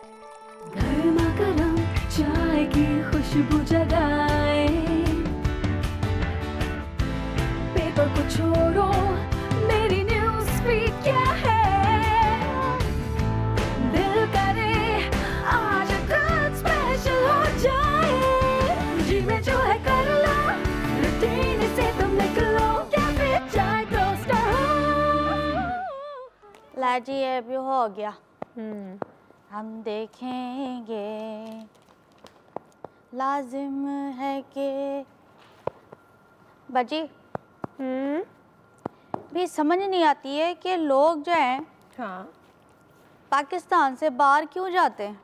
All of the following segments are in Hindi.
गर्मा गर्म चाय की खुशबू जगाए, पेपर को छोड़ो, मेरी न्यूज़ फीड क्या है, दिल करे आज कुछ स्पेशल हो जाए, जी में जो है कर लो, रूटीन से तुम निकलो, कैफे चाय टोस्टर हो। ला जी ये भी हो गया। हम देखेंगे, लाजिम है कि बाजी भी समझ नहीं आती है कि लोग जो हैं हाँ पाकिस्तान से बाहर क्यों जाते हैं,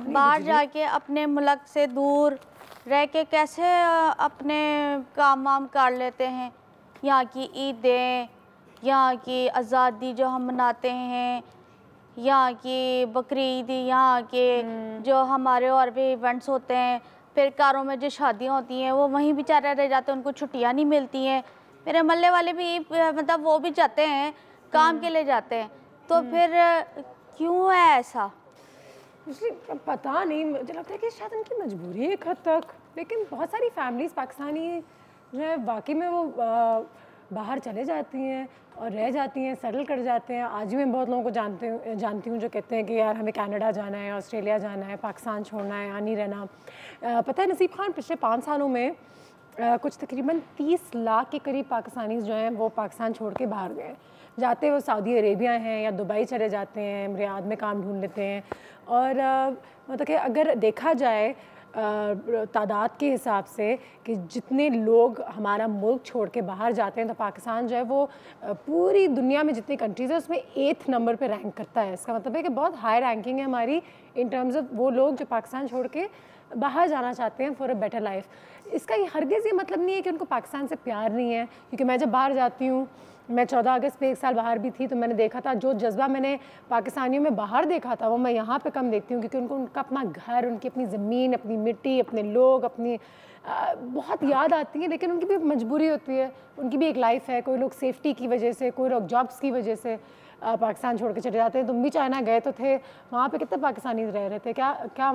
बाहर जाके अपने मुल्क से दूर रह के कैसे अपने काम वाम कर लेते हैं। यहाँ की ईदें, यहाँ की आज़ादी जो हम मनाते हैं, यहाँ की बकरीद, यहाँ के जो हमारे और भी इवेंट्स होते हैं, फिर कारों में जो शादियाँ होती हैं वो वहीं बेचारे रह जाते हैं, उनको छुट्टियाँ नहीं मिलती हैं। मेरे मोहल्ले वाले भी मतलब वो भी जाते हैं, काम के लिए जाते हैं, तो फिर क्यों है ऐसा? मुझे पता नहीं, मुझे लगता है कि शायद उनकी मजबूरी है एक हद तक। लेकिन बहुत सारी फैमिलीज़ पाकिस्तानी जो है वाकई में वो बाहर चले जाती हैं और रह जाती हैं, सेटल कर जाते हैं। आज भी मैं बहुत लोगों को जानती हूँ जो कहते हैं कि यार हमें कनाडा जाना है, ऑस्ट्रेलिया जाना है, पाकिस्तान छोड़ना है, यहाँ नहीं रहना। पता है नसीब खान, पिछले 5 सालों में कुछ तकरीबन 30 लाख के करीब पाकिस्तानी जो हैं वो पाकिस्तान छोड़ के बाहर गए। जाते वो सऊदी अरेबिया हैं या दुबई चले जाते हैं, रियाद में काम ढूंढ लेते हैं। और मतलब कि अगर देखा जाए तादाद के हिसाब से कि जितने लोग हमारा मुल्क छोड़ के बाहर जाते हैं, तो पाकिस्तान जो है वो पूरी दुनिया में जितनी कंट्रीज़ है उसमें 8th नंबर पे रैंक करता है। इसका मतलब है कि बहुत हाई रैंकिंग है हमारी इन टर्म्स ऑफ वो लोग जो पाकिस्तान छोड़ के बाहर जाना चाहते हैं फॉर अ बेटर लाइफ। इसका ये हरगिज़ ये मतलब नहीं है कि उनको पाकिस्तान से प्यार नहीं है, क्योंकि मैं जब बाहर जाती हूँ, मैं 14 अगस्त पे 1 साल बाहर भी थी, तो मैंने देखा था जो जज्बा मैंने पाकिस्तानियों में बाहर देखा था वो मैं यहाँ पे कम देखती हूँ, क्योंकि उनको उनका अपना घर, उनकी अपनी ज़मीन, अपनी मिट्टी, अपने लोग, अपनी बहुत याद आती है। लेकिन उनकी भी मजबूरी होती है, उनकी भी एक लाइफ है। कोई लोग सेफ्टी की वजह से, कोई लोग जॉब्स की वजह से पाकिस्तान छोड़ के चले जाते हैं। तुम भी चाइना गए तो थे, वहाँ पे कितने पाकिस्तानी रह रहे थे? क्या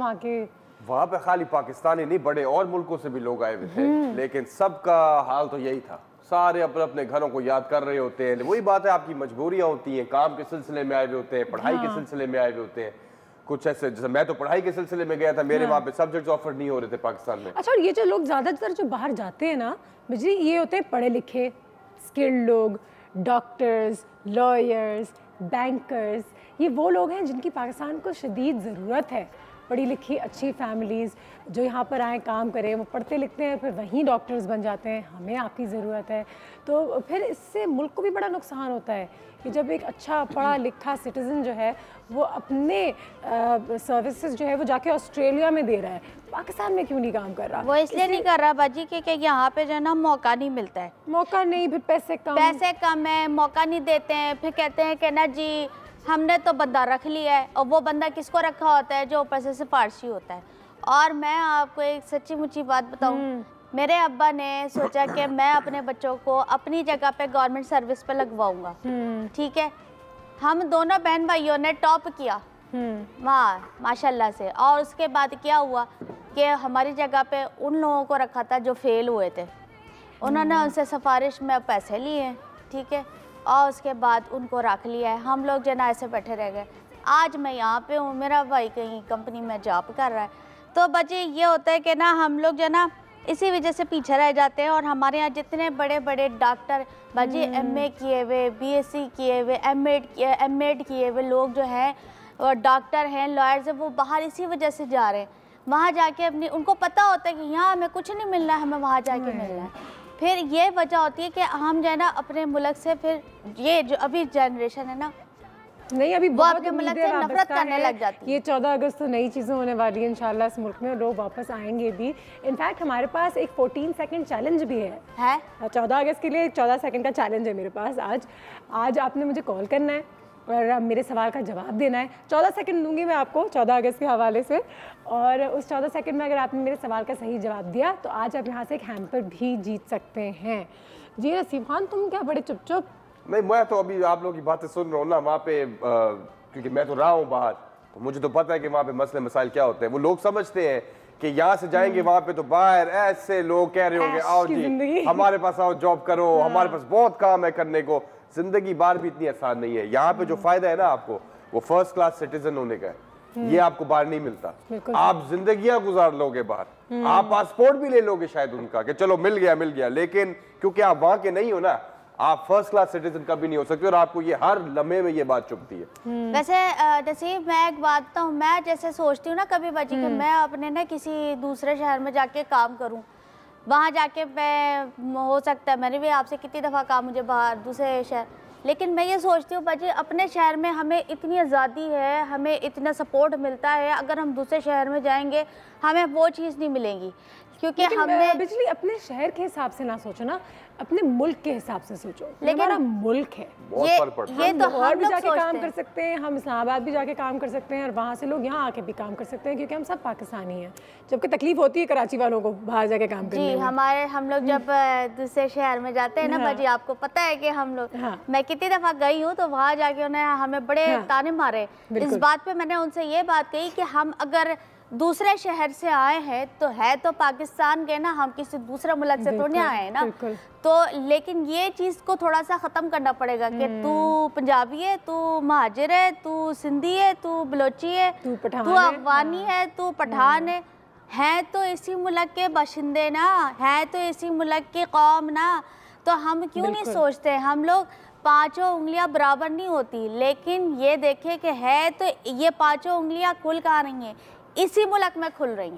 वहाँ पे खाली पाकिस्तानी नहीं, बड़े और मुल्कों से भी लोग आए हुए थे, लेकिन सबका हाल तो यही था, सारे अपने अपने घरों को याद कर रहे होते हैं। वही बात है, आपकी मजबूरियाँ होती हैं, काम के सिलसिले में आए हुए होते हैं, पढ़ाई के सिलसिले में आए हुए होते हैं। कुछ ऐसे, जैसे मैं तो पढ़ाई के सिलसिले में गया था, मेरे वहाँ पे सब्जेक्ट्स ऑफर नहीं हो रहे थे पाकिस्तान में। अच्छा, और ये जो लोग ज़्यादातर जो बाहर जाते हैं ना बिजली, ये होते हैं पढ़े लिखे स्किल्ड लोग, डॉक्टर्स, लॉयर्स, बैंकर्स। ये वो लोग हैं जिनकी पाकिस्तान को शदीद ज़रूरत है। पढ़ी लिखी अच्छी फैमिलीज़ जो यहाँ पर आए, काम करें, वो पढ़ते लिखते हैं, फिर वहीं डॉक्टर्स बन जाते हैं। हमें आपकी ज़रूरत है। तो फिर इससे मुल्क को भी बड़ा नुकसान होता है कि जब एक अच्छा पढ़ा लिखा सिटीज़न जो है वो अपने सर्विसेज जो है वो जाके ऑस्ट्रेलिया में दे रहा है, पाकिस्तान में क्यों नहीं काम कर रहा? वो इसलिए नहीं कर रहा बाजी कि यहाँ पे जो है ना मौका नहीं मिलता है। मौका नहीं, फिर पैसे कम है, मौका नहीं देते हैं। फिर कहते हैं कि ना जी हमने तो बंदा रख लिया है, और वो बंदा किसको रखा होता है? जो ऊपर से सिफारशी होता है। और मैं आपको एक सच्ची मुच्ची बात बताऊं, मेरे अब्बा ने सोचा कि मैं अपने बच्चों को अपनी जगह पे गवर्नमेंट सर्विस पे लगवाऊंगा, ठीक है। हम दोनों बहन भाइयों ने टॉप किया वहाँ माशाल्लाह से, और उसके बाद क्या हुआ कि हमारी जगह पे उन लोगों को रखा था जो फेल हुए थे। उन्होंने उनसे सिफारिश में पैसे लिए हैं, ठीक है, और उसके बाद उनको रख लिया है। हम लोग जो ना ऐसे बैठे रह गए। आज मैं यहाँ पे हूँ, मेरा भाई कहीं कंपनी में जॉब कर रहा है। तो बच्चे ये होता है कि ना हम लोग जो ना इसी वजह से पीछे रह जाते हैं। और हमारे यहाँ जितने बड़े बड़े डॉक्टर बाजी MA किए हुए, BSc किए हुए, M.Ed किए हुए लोग जो हैं, और डॉक्टर हैं, लॉयर्स हैं, वो बाहर इसी वजह से जा रहे हैं। वहाँ जाके अपनी, उनको पता होता है कि यहाँ हमें कुछ नहीं मिलना है, हमें वहाँ जाके मिलना है। फिर ये वजह होती है कि हम जो है ना अपने मुल्क से, फिर ये जो अभी जनरेशन है ना, नहीं अभी वो अपने मुल्क से नफरत करने लग जाती है। ये 14 अगस्त तो नई चीज़ें होने वाली है इंशाल्लाह इस मुल्क में, लोग वापस आएंगे भी। इनफैक्ट हमारे पास एक 14 सेकंड चैलेंज भी है 14 अगस्त के लिए। 14 सेकंड का चैलेंज है मेरे पास। आज आपने मुझे कॉल करना है और मेरे सवाल का जवाब देना है। 14 सेकंड दूंगी मैं आपको 14 अगस्त के हवाले से, और उस 14 सेकंड में अगर आपने मेरे सवाल का सही जवाब दिया तो आज आप यहाँ से एक हैम्पर भी जीत सकते हैं। जी नसीब खान, तुम क्या बड़े चुप? नहीं, मैं तो अभी आप लोगों की बातें सुन रहा हूँ ना। वहाँ पे क्योंकि मैं तो रहा हूँ बाहर, तो मुझे तो पता है कि वहाँ पे मसले मसाइल क्या होते हैं। वो लोग समझते हैं कि यहाँ से जाएंगे वहाँ पे तो बाहर ऐसे लोग कह रहे होंगे आओ जी हमारे पास आओ जॉब करो, हमारे पास बहुत काम है करने को। जिंदगी बाहर भी इतनी आसान नहीं है। यहाँ पे जो फायदा है ना आपको, वो फर्स्ट क्लास सिटीजन होने का है। ये आपको बाहर नहीं मिलता। आप जिंदगियां गुजार लोगे बाहर, आप पासपोर्ट भी ले लोगे शायद उनका कि चलो मिल गया, लेकिन क्योंकि आप वहां के नहीं हो ना, आप फर्स्ट क्लास सिटीजन कभी नहीं हो सकते और आपको ये हर लम्हे में ये बात चुभती है। वैसे नसीब, मैं एक बात बताऊं, मैं जैसे सोचती हूँ ना कभी बाजी कि मैं अपने ना किसी दूसरे शहर में जाके काम करूं, वहाँ जाके मैं हो सकता है, मैंने भी आपसे कितनी दफ़ा कहा मुझे बाहर दूसरे शहर, लेकिन मैं ये सोचती हूँ बाजी अपने शहर में हमें इतनी आज़ादी है, हमें इतना सपोर्ट मिलता है, अगर हम दूसरे शहर में जाएंगे हमें वो चीज़ नहीं मिलेगी। क्योंकि हमने बिजली अपने शहर के हिसाब से ना सोचो ना, अपने मुल्क के हिसाब से सोचो। लेकिन हमारा मुल्क है, ये तो और भी जाके काम कर सकते हैं, हम इस्लामाबाद भी जाके काम कर सकते हैं और वहाँ से लोग यहाँ आके भी काम कर सकते हैं, क्योंकि हम सब पाकिस्तानी हैं। जबकि तकलीफ होती है कराची वालों को बाहर जाके काम करने में। हम लोग जब दूसरे शहर में जाते हैं ना बाजी, आपको पता है कि हम लोग, मैं कितनी दफ़ा गई हूँ तो वहाँ जाके उन्हें हमें बड़े ताने मारे। इस बात पे मैंने उनसे ये बात कही कि हम अगर दूसरे शहर से आए हैं तो है तो पाकिस्तान के ना, हम किसी दूसरे मुल्क से तो नहीं आए हैं ना, तो लेकिन ये चीज़ को थोड़ा सा ख़त्म करना पड़ेगा कि तू पंजाबी है, तू महाजिर है, तू सिंधी है, तू बलोची है, तू अफगानी है, तू पठान है तो इसी मुल्क के बाशिंदे ना, है तो इसी मुल्क की कौम ना, तो हम क्यों नहीं सोचते, हम लोग पांचों उंगलियां बराबर नहीं होती, लेकिन ये देखे कि है तो ये पांचों उंगलियां खुल कहाँ रही हैं, इसी मुल्क में खुल रही हैं।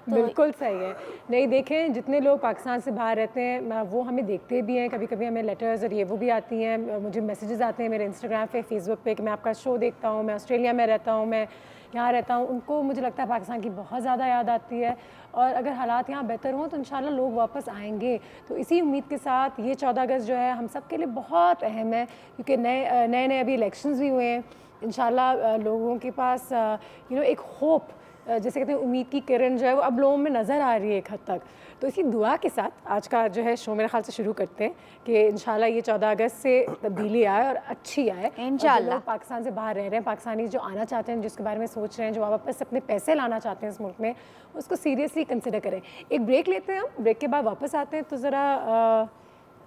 तो बिल्कुल सही है। नहीं देखें, जितने लोग पाकिस्तान से बाहर रहते हैं वो हमें देखते भी हैं, कभी कभी हमें लेटर्स और ये वो भी आती हैं, मुझे मैसेजेस आते हैं मेरे इंस्टाग्राम पे, फेसबुक पे कि मैं आपका शो देखता हूँ, मैं ऑस्ट्रेलिया में रहता हूँ, मैं यहाँ रहता हूँ। उनको मुझे लगता है पाकिस्तान की बहुत ज़्यादा याद आती है, और अगर हालात यहाँ बेहतर हों तो इंशाल्लाह लोग वापस आएंगे। तो इसी उम्मीद के साथ ये 14 अगस्त जो है हम सब के लिए बहुत अहम है, क्योंकि नए अभी इलेक्शंस भी हुए हैं। इंशाल्लाह लोगों के पास एक होप, जैसे कहते हैं उम्मीद की किरण जो है वो अब लोगों में नज़र आ रही है एक हद तक। तो इसी दुआ के साथ आज का जो है शो मेरे ख्याल से शुरू करते हैं कि इंशाल्लाह ये 14 अगस्त से तब्दीली आए और अच्छी आए। इंशाल्लाह लोग पाकिस्तान से बाहर रह रहे हैं, पाकिस्तानी जो आना चाहते हैं, जिसके बारे में सोच रहे हैं, जो वापस अपने पैसे लाना चाहते हैं इस मुल्क में, उसको सीरियसली कंसिडर करें। एक ब्रेक लेते हैं हम, ब्रेक के बाद वापस आते हैं। तो ज़रा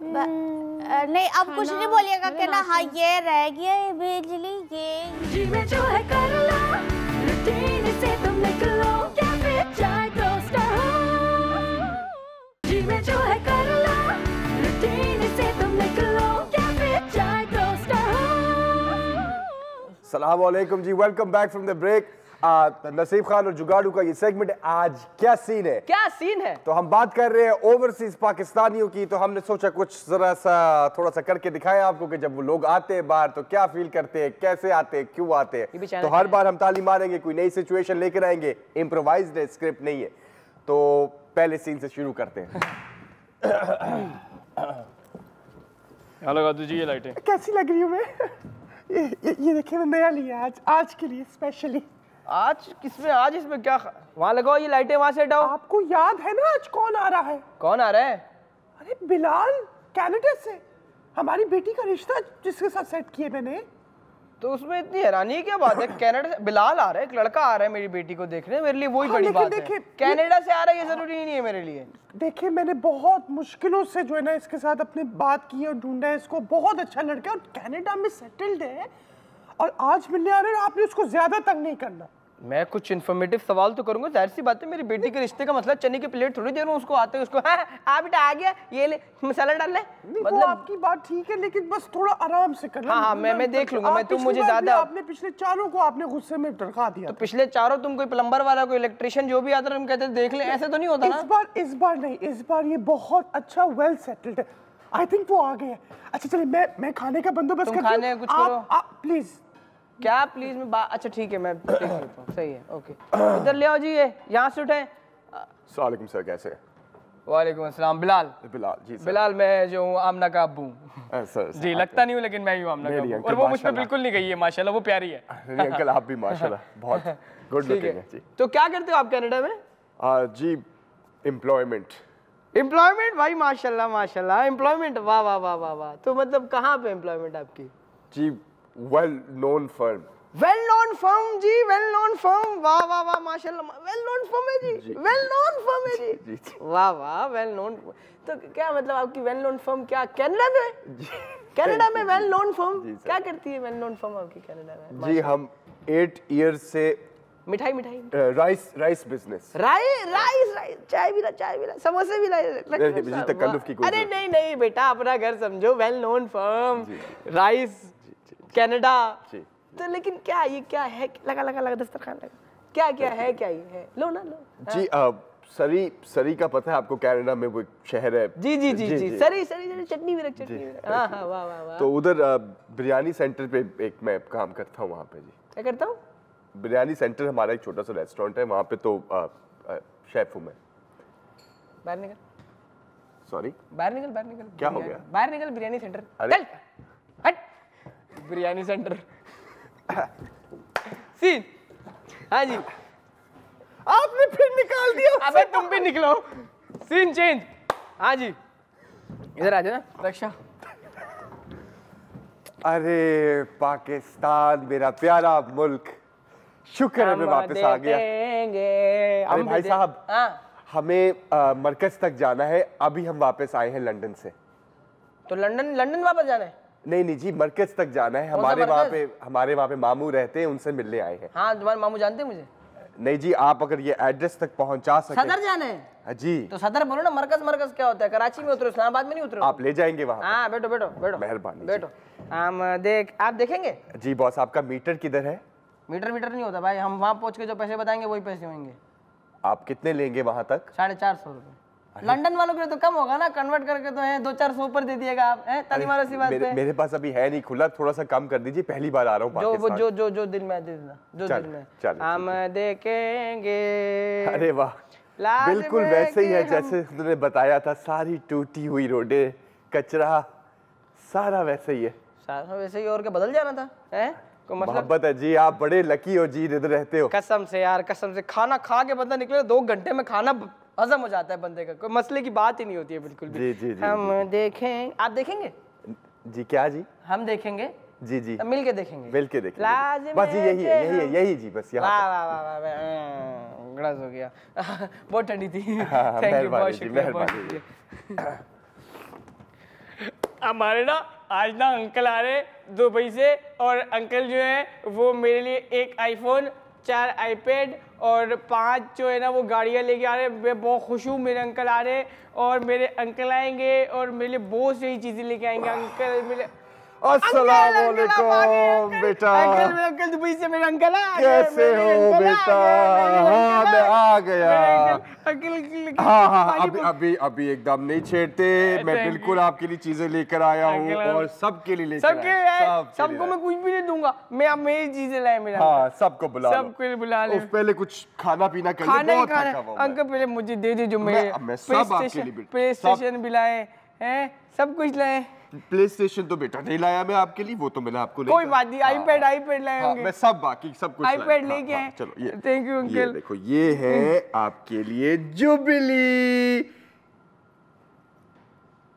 नहीं, अब कुछ नहीं बोलिएगा कि ना हाँ ये रह गया है बिजली, ये जी में जो है कर लो, रूटीन से तुम निकलो, क्या फिर चाय टोस्टर हो। जी में जो है कर लो, रूटीन से तुम निकलो, क्या फिर चाय टोस्टर हो। अस्सलाम वालेकुम जी, welcome back from the break. Naseeb Khan और जुगाड़ू का ये सेगमेंट, आज क्या सीन है? क्या सीन है? तो हम बात कर रहे हैं ओवरसीज पाकिस्तानियों की। तो हमने सोचा कुछ जरा सा थोड़ा सा करके दिखाएं आपको कि जब वो लोग आते हैं बाहर तो क्या फील करते हैं, कैसे आते हैं, क्यों आते हैं। तो हर बार हम ताली मारेंगे, कोई नई सिचुएशन लेकर आएंगे, इम्प्रोवाइज्ड है, स्क्रिप्ट नहीं है। तो पहले सीन से शुरू करते हैं। यहाँ लगा दीजिए ये लाइटें। कैसी लग रही हूँ मैं? ये देखिए, मैं नया लिया आज के लिए स्पेशली। आज किसमें? आज इसमें क्या? वहाँ लगाओ ये लाइटें, वहाँ से हटाओ। आपको याद है ना आज कौन आ रहा है? कौन आ रहा है? अरे बिलाल, कनाडा से, हमारी बेटी का रिश्ता जिसके साथ सेट किए मैंने। तो उसमें इतनी हैरानी की क्या बात है? कनाडा से बिलाल आ रहा है, एक लड़का आ रहा है मेरी बेटी को देखने, मेरे लिए वही बड़ी बात है। कनाडा से आ रहा है ये जरूरी नहीं है मेरे लिए। देखिए, मैंने बहुत मुश्किलों से जो है ना इसके साथ अपने बात की और ढूंढा है इसको। बहुत अच्छा लड़का है और कनाडा में सेटल्ड है, और आज मिलने आ रहे हैं। आपने उसको ज्यादा तंग नहीं करना। मैं कुछ इन्फॉर्मेटिव सवाल तो करूंगा, जाहिर सी बात है मेरी बेटी के रिश्ते का मसला चने की प्लेट थोड़ी देर में उसको आते हैं उसको हाँ बेटा आ गया, ये ले मसाला डाल ले। मतलब आपकी बात ठीक है, लेकिन बस थोड़ा आराम से करना। हाँ मैं देख लूंगा। मैं तुम मुझे ज्यादा, आपने पिछले चारों को आपने गुस्से में टरका दिया। तो पिछले चारों तुम कोई प्लम्बर वाला, कोई इलेक्ट्रिशियन जो भी आता है, हम कहते देख ले, ऐसे तो नहीं होता ना। इस बार नहीं, इस बार ये बहुत अच्छा वेल सेटल्ड है। आई थिंक वो आ गए। अच्छा चलिए, मैं खाने का बंदोबस्त करता हूं। खाने कुछ करो प्लीज। क्या प्लीज? मैं अच्छा ठीक है, मैं देख लेता हूँ। सही है, ओके। इधर ले आओ जी, ये यहाँ से उठे। सलाम सर, कैसे? वालेकुम अस्सलाम। बिलाल जी सर। बिलाल, मैं जो हूँ आमना का अब्बू सर। जी, लगता नहीं हूँ लेकिन मैं ही हूँ आमना का अब्बू, और वो मुझ पे बिल्कुल नहीं गई है माशाल्लाह, वो प्यारी है। नहीं अंकल, आप भी माशाल्लाह बहुत गुड लुकिंग है जी। तो क्या करते हो आप कनाडा में? जी एम्प्लॉयमेंट भाई, माशाल्लाह माशाल्लाह, एम्प्लॉयमेंट, वाह वाह वाह वाह वाह। तो मतलब कहाँ पे एम्प्लॉयमेंट आपकी? जी, well known firm. Well known firm जी, वेल नोन फर्म, वाह वाह वाह माशाल्लाह, वेल नोन फर्म है जी, वेल नोन फर्म है जी, वाह वाह वेल नोन। तो क्या मतलब आपकी वेल नोन फर्म क्या कनाडा में? कनाडा में वेल नोन फर्म क्या करती है? वेल नोन फर्म आपकी कनाडा में? जी हम 8 इयर्स से मिठाई राइस बिजनेस। राइस चाय भी ला समोसे भी ला। जी तकल्लुफ की कोई अरे नहीं बेटा, अपना घर समझो, well known firm, rice Canada. तो लेकिन क्या ये क्या है? लगा दस्तरखान लगा, क्या है, क्या ये है? लो ना लो जी। सरी का पता है आपको? कनाडा में वो एक शहर है। जी सरी चटनी भी रख। हाँ वाह। तो उधर बिरयानी सेंटर पे एक मैं काम करता हूँ वहाँ पे जी। क्या करता हूँ? बिरयानी सेंटर हमारा एक छोटा सा रेस्टोरेंट है वहाँ पे, तो शेफ हूँ मैं। बाहर निकल। सॉरी, बाहर निकल। क्या हो गया? बाहर निकल, बिरयानी सेंटर। अरे हट, बिरयानी सेंटर। सीन। हाँ जी, आपने फिर निकाल दिया। अबे तुम भी निकलो। Scene change. हाँ जी, इधर आ जाना रक्षा। अरे पाकिस्तान मेरा प्यारा मुल्क, शुक्र है मैं वापस आ गया। अरे भाई साहब, हमें मरकज तक जाना है, अभी हम वापस आए हैं लंदन से। तो लंदन वापस जाना है? नहीं जी, मरकज तक जाना है। हमारे वहाँ पे मामू रहते हैं, उनसे मिलने आए हैं। हाँ, तुम्हारे मामू जानते हैं मुझे? नहीं जी, आप अगर ये एड्रेस तक पहुँचा सके। सदर जाना है जी। तो सदर बोलो ना। मरकज क्या होता है? कराची में उतरो, इस्लामाबाद में नहीं उतरो। आप ले जाएंगे वहाँ? हाँ बैठो। मेहरबानी। बैठो। आप देखेंगे? जी बॉस, आपका मीटर किधर है? मीटर नहीं होता भाई, हम वहाँ पहुँच के जो पैसे बताएंगे वही पैसे होंगे। आप कितने लेंगे वहाँ तक? 450 रुपए। लंदन वालों के लिए तो कम होगा ना, कन्वर्ट करके तो है 200-400 ऊपर दे दिएगा आप। ताली मारो सी बात पे। मेरे पास अभी है नहीं खुला, थोड़ा सा कम कर दीजिए, पहली बार आ रहा हूँ पाकिस्तान। जो दिल में दे देना, जो दिल में। हम देखेंगे। अरे वाह, बिल्कुल वैसे ही है जैसे तुमने बताया था। सारी टूटी हुई रोडें, कचरा, सारा वैसे ही है। सारा वैसे ही, और क्या बदल जाना था? है मोहब्बत है जी, आप बड़े लकी हो जी, इधर रहते हो। कसम से यार, कसम से। खाना खा के बंदा निकले 2 घंटे में खाना हजम हो जाता है बंदे का, कोई मसले की बात ही नहीं होती है बिल्कुल भी। जी। हम देखें, आप देखेंगे? जी क्या जी? हम देखेंगे जी। मिल के देखेंगे। बस यही जी, बस यहाँ। वाह, गड़स हो गया। बहुत ठंडी थी। थैंक यू, बहुत शुक्रिया। हमारे ना आज ना अंकल आ रहे दुबई से, और अंकल जो है वो मेरे लिए 1 आईफोन, 4 आईपैड और 5 जो है ना वो गाड़ियाँ लेके आ रहे हैं। मैं बहुत खुश हूँ, मेरे अंकल आ रहे हैं, और मेरे अंकल आएंगे और मेरे लिए बहुत सारी चीज़ें लेके आएंगे। अंकल मेरे अस्सलाम वालेकुम बेटा। अंकल दुबई से मेरे अंकल कैसे हो बेटा? हाँ मैं आ गया। हाँ, अभी एकदम नहीं छेड़ते। मैं बिल्कुल आपके लिए चीजें लेकर आया हूँ, और सबके लिए लेकर आया। सबको मैं कुछ भी नहीं दूंगा, मैं अब मेरी चीजें लाए मेरा। हाँ, सबको बुला ले। पहले कुछ खाना पीना कर ले। बहुत थका हुआ हूं। अंकल पहले मुझे दे दे जो मैं सब आपके लिए। प्ले स्टेशन भी लाए हैं, सब कुछ लाए। प्ले स्टेशन तो बेटा नहीं लाया मैं आपके लिए, वो तो मैंने आपको कोई बात नहीं। आईपैड लाए होंगे। मैं सब बाकी सब कुछ आईपैड लेके आए। चलो ये थैंक यू अंकल। ये देखो, ये है आपके लिए जुबली।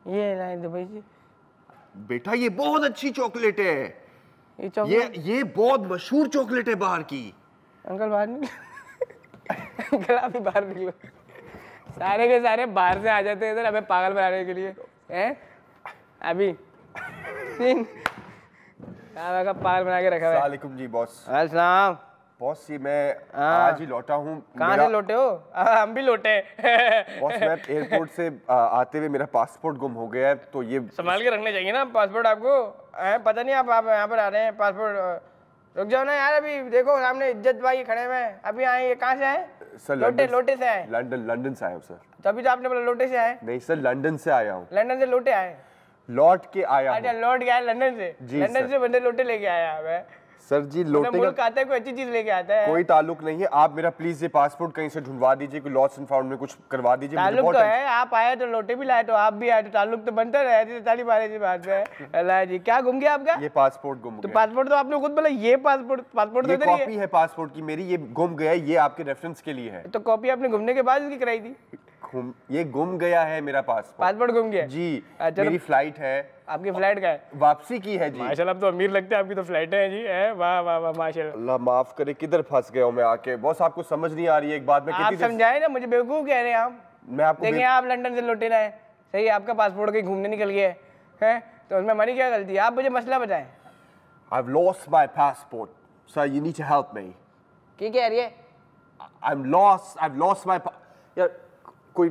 ये लाए दुबई से बेटा, ये बहुत अच्छी चॉकलेट है। ये चॉकलेट ये बहुत मशहूर चॉकलेट है बाहर की। अंकल बाहर निकलो। अंकल आप ही बाहर निकलो। सारे के सारे बाहर से आ जाते हैं इधर हमें पागल बनाने के लिए। हैं अभी पागल बना के रखा है। वालेकुम जी बॉस। अस्सलाम बॉस, ये मैं आज ही लौटा हूँ। कहाँ से लौटे हो? हम भी लौटे। बॉस, मैं एयरपोर्ट से आते हुए मेरा पासपोर्ट गुम हो गया है, तो ये संभाल के रखने चाहिए ना पासपोर्ट आपको। पता नहीं आप यहाँ पर आ रहे हैं, पासपोर्ट रुक जाओ ना यार। अभी देखो सामने इज्जत भाई खड़े हुए हैं, अभी आए। ये कहाँ से आए? सर लोटे से आए। लंदन से आया हूँ सर। तभी तो आपने बोला लोटे से आए। नहीं सर, लंदन से आया हूँ। लंदन से लोटे आए? लौट के आया। अच्छा, लौट गया लंदन से। लंदन से बंदे लोटे लेके आया है सर जी। लोटे मुल्क आता है, कोई अच्छी चीज लेके आता है। कोई ताल्लुक नहीं है। आप मेरा प्लीज ये पासपोर्ट कहीं से ढूंढवा दीजिए, कोई लॉस्ट एंड फाउंड में कुछ करवा दीजिए। ताल्लुक तो है, आप आए तो लोटे भी लाए, तो आप भी आए तो ताल्लुक तो बनता रहे। ताली मारे जी बात है। अल्लाह जी, क्या गुम गया आपका? ये पासपोर्ट गुम तो गया। पासपोर्ट तो आपने खुद बोला। ये पासपोर्ट तो इधर ही है। कॉपी है पासपोर्ट की मेरी, ये गुम गया है। ये आपके रेफरेंस के लिए है। तो कॉपी आपने घूमने के बाद इसकी कराई थी? ये गुम गया है मेरा पासपोर्ट। पासपोर्ट गुम गया जी। मेरी फ्लाइट है, आपकी फ्लाइट का है? वापसी की है जी। माशाल्लाह, आप तो अमीर लगते हैं, आपकी तो फ्लाइट है जी। है वाह वाह वाह माशाल्लाह। अल्लाह माफ करे, किधर फंस गया हूँ मैं आके। बॉस आपको समझ नहीं आ रही है एक बात में। आप समझाए ना, मुझे बेवकूफ कह रहे हैं आप। मैं आपको देखिए आप लंदन से लौटे ना है, सही है, आपका पासपोर्ट कहीं घूमने निकल गया है, तो उसमें हमारी क्या गलती है? आप मुझे मसला बताएं। I've lost my passport. Sir, you need to help me. क्या कह रही है? I've lost my यार कोई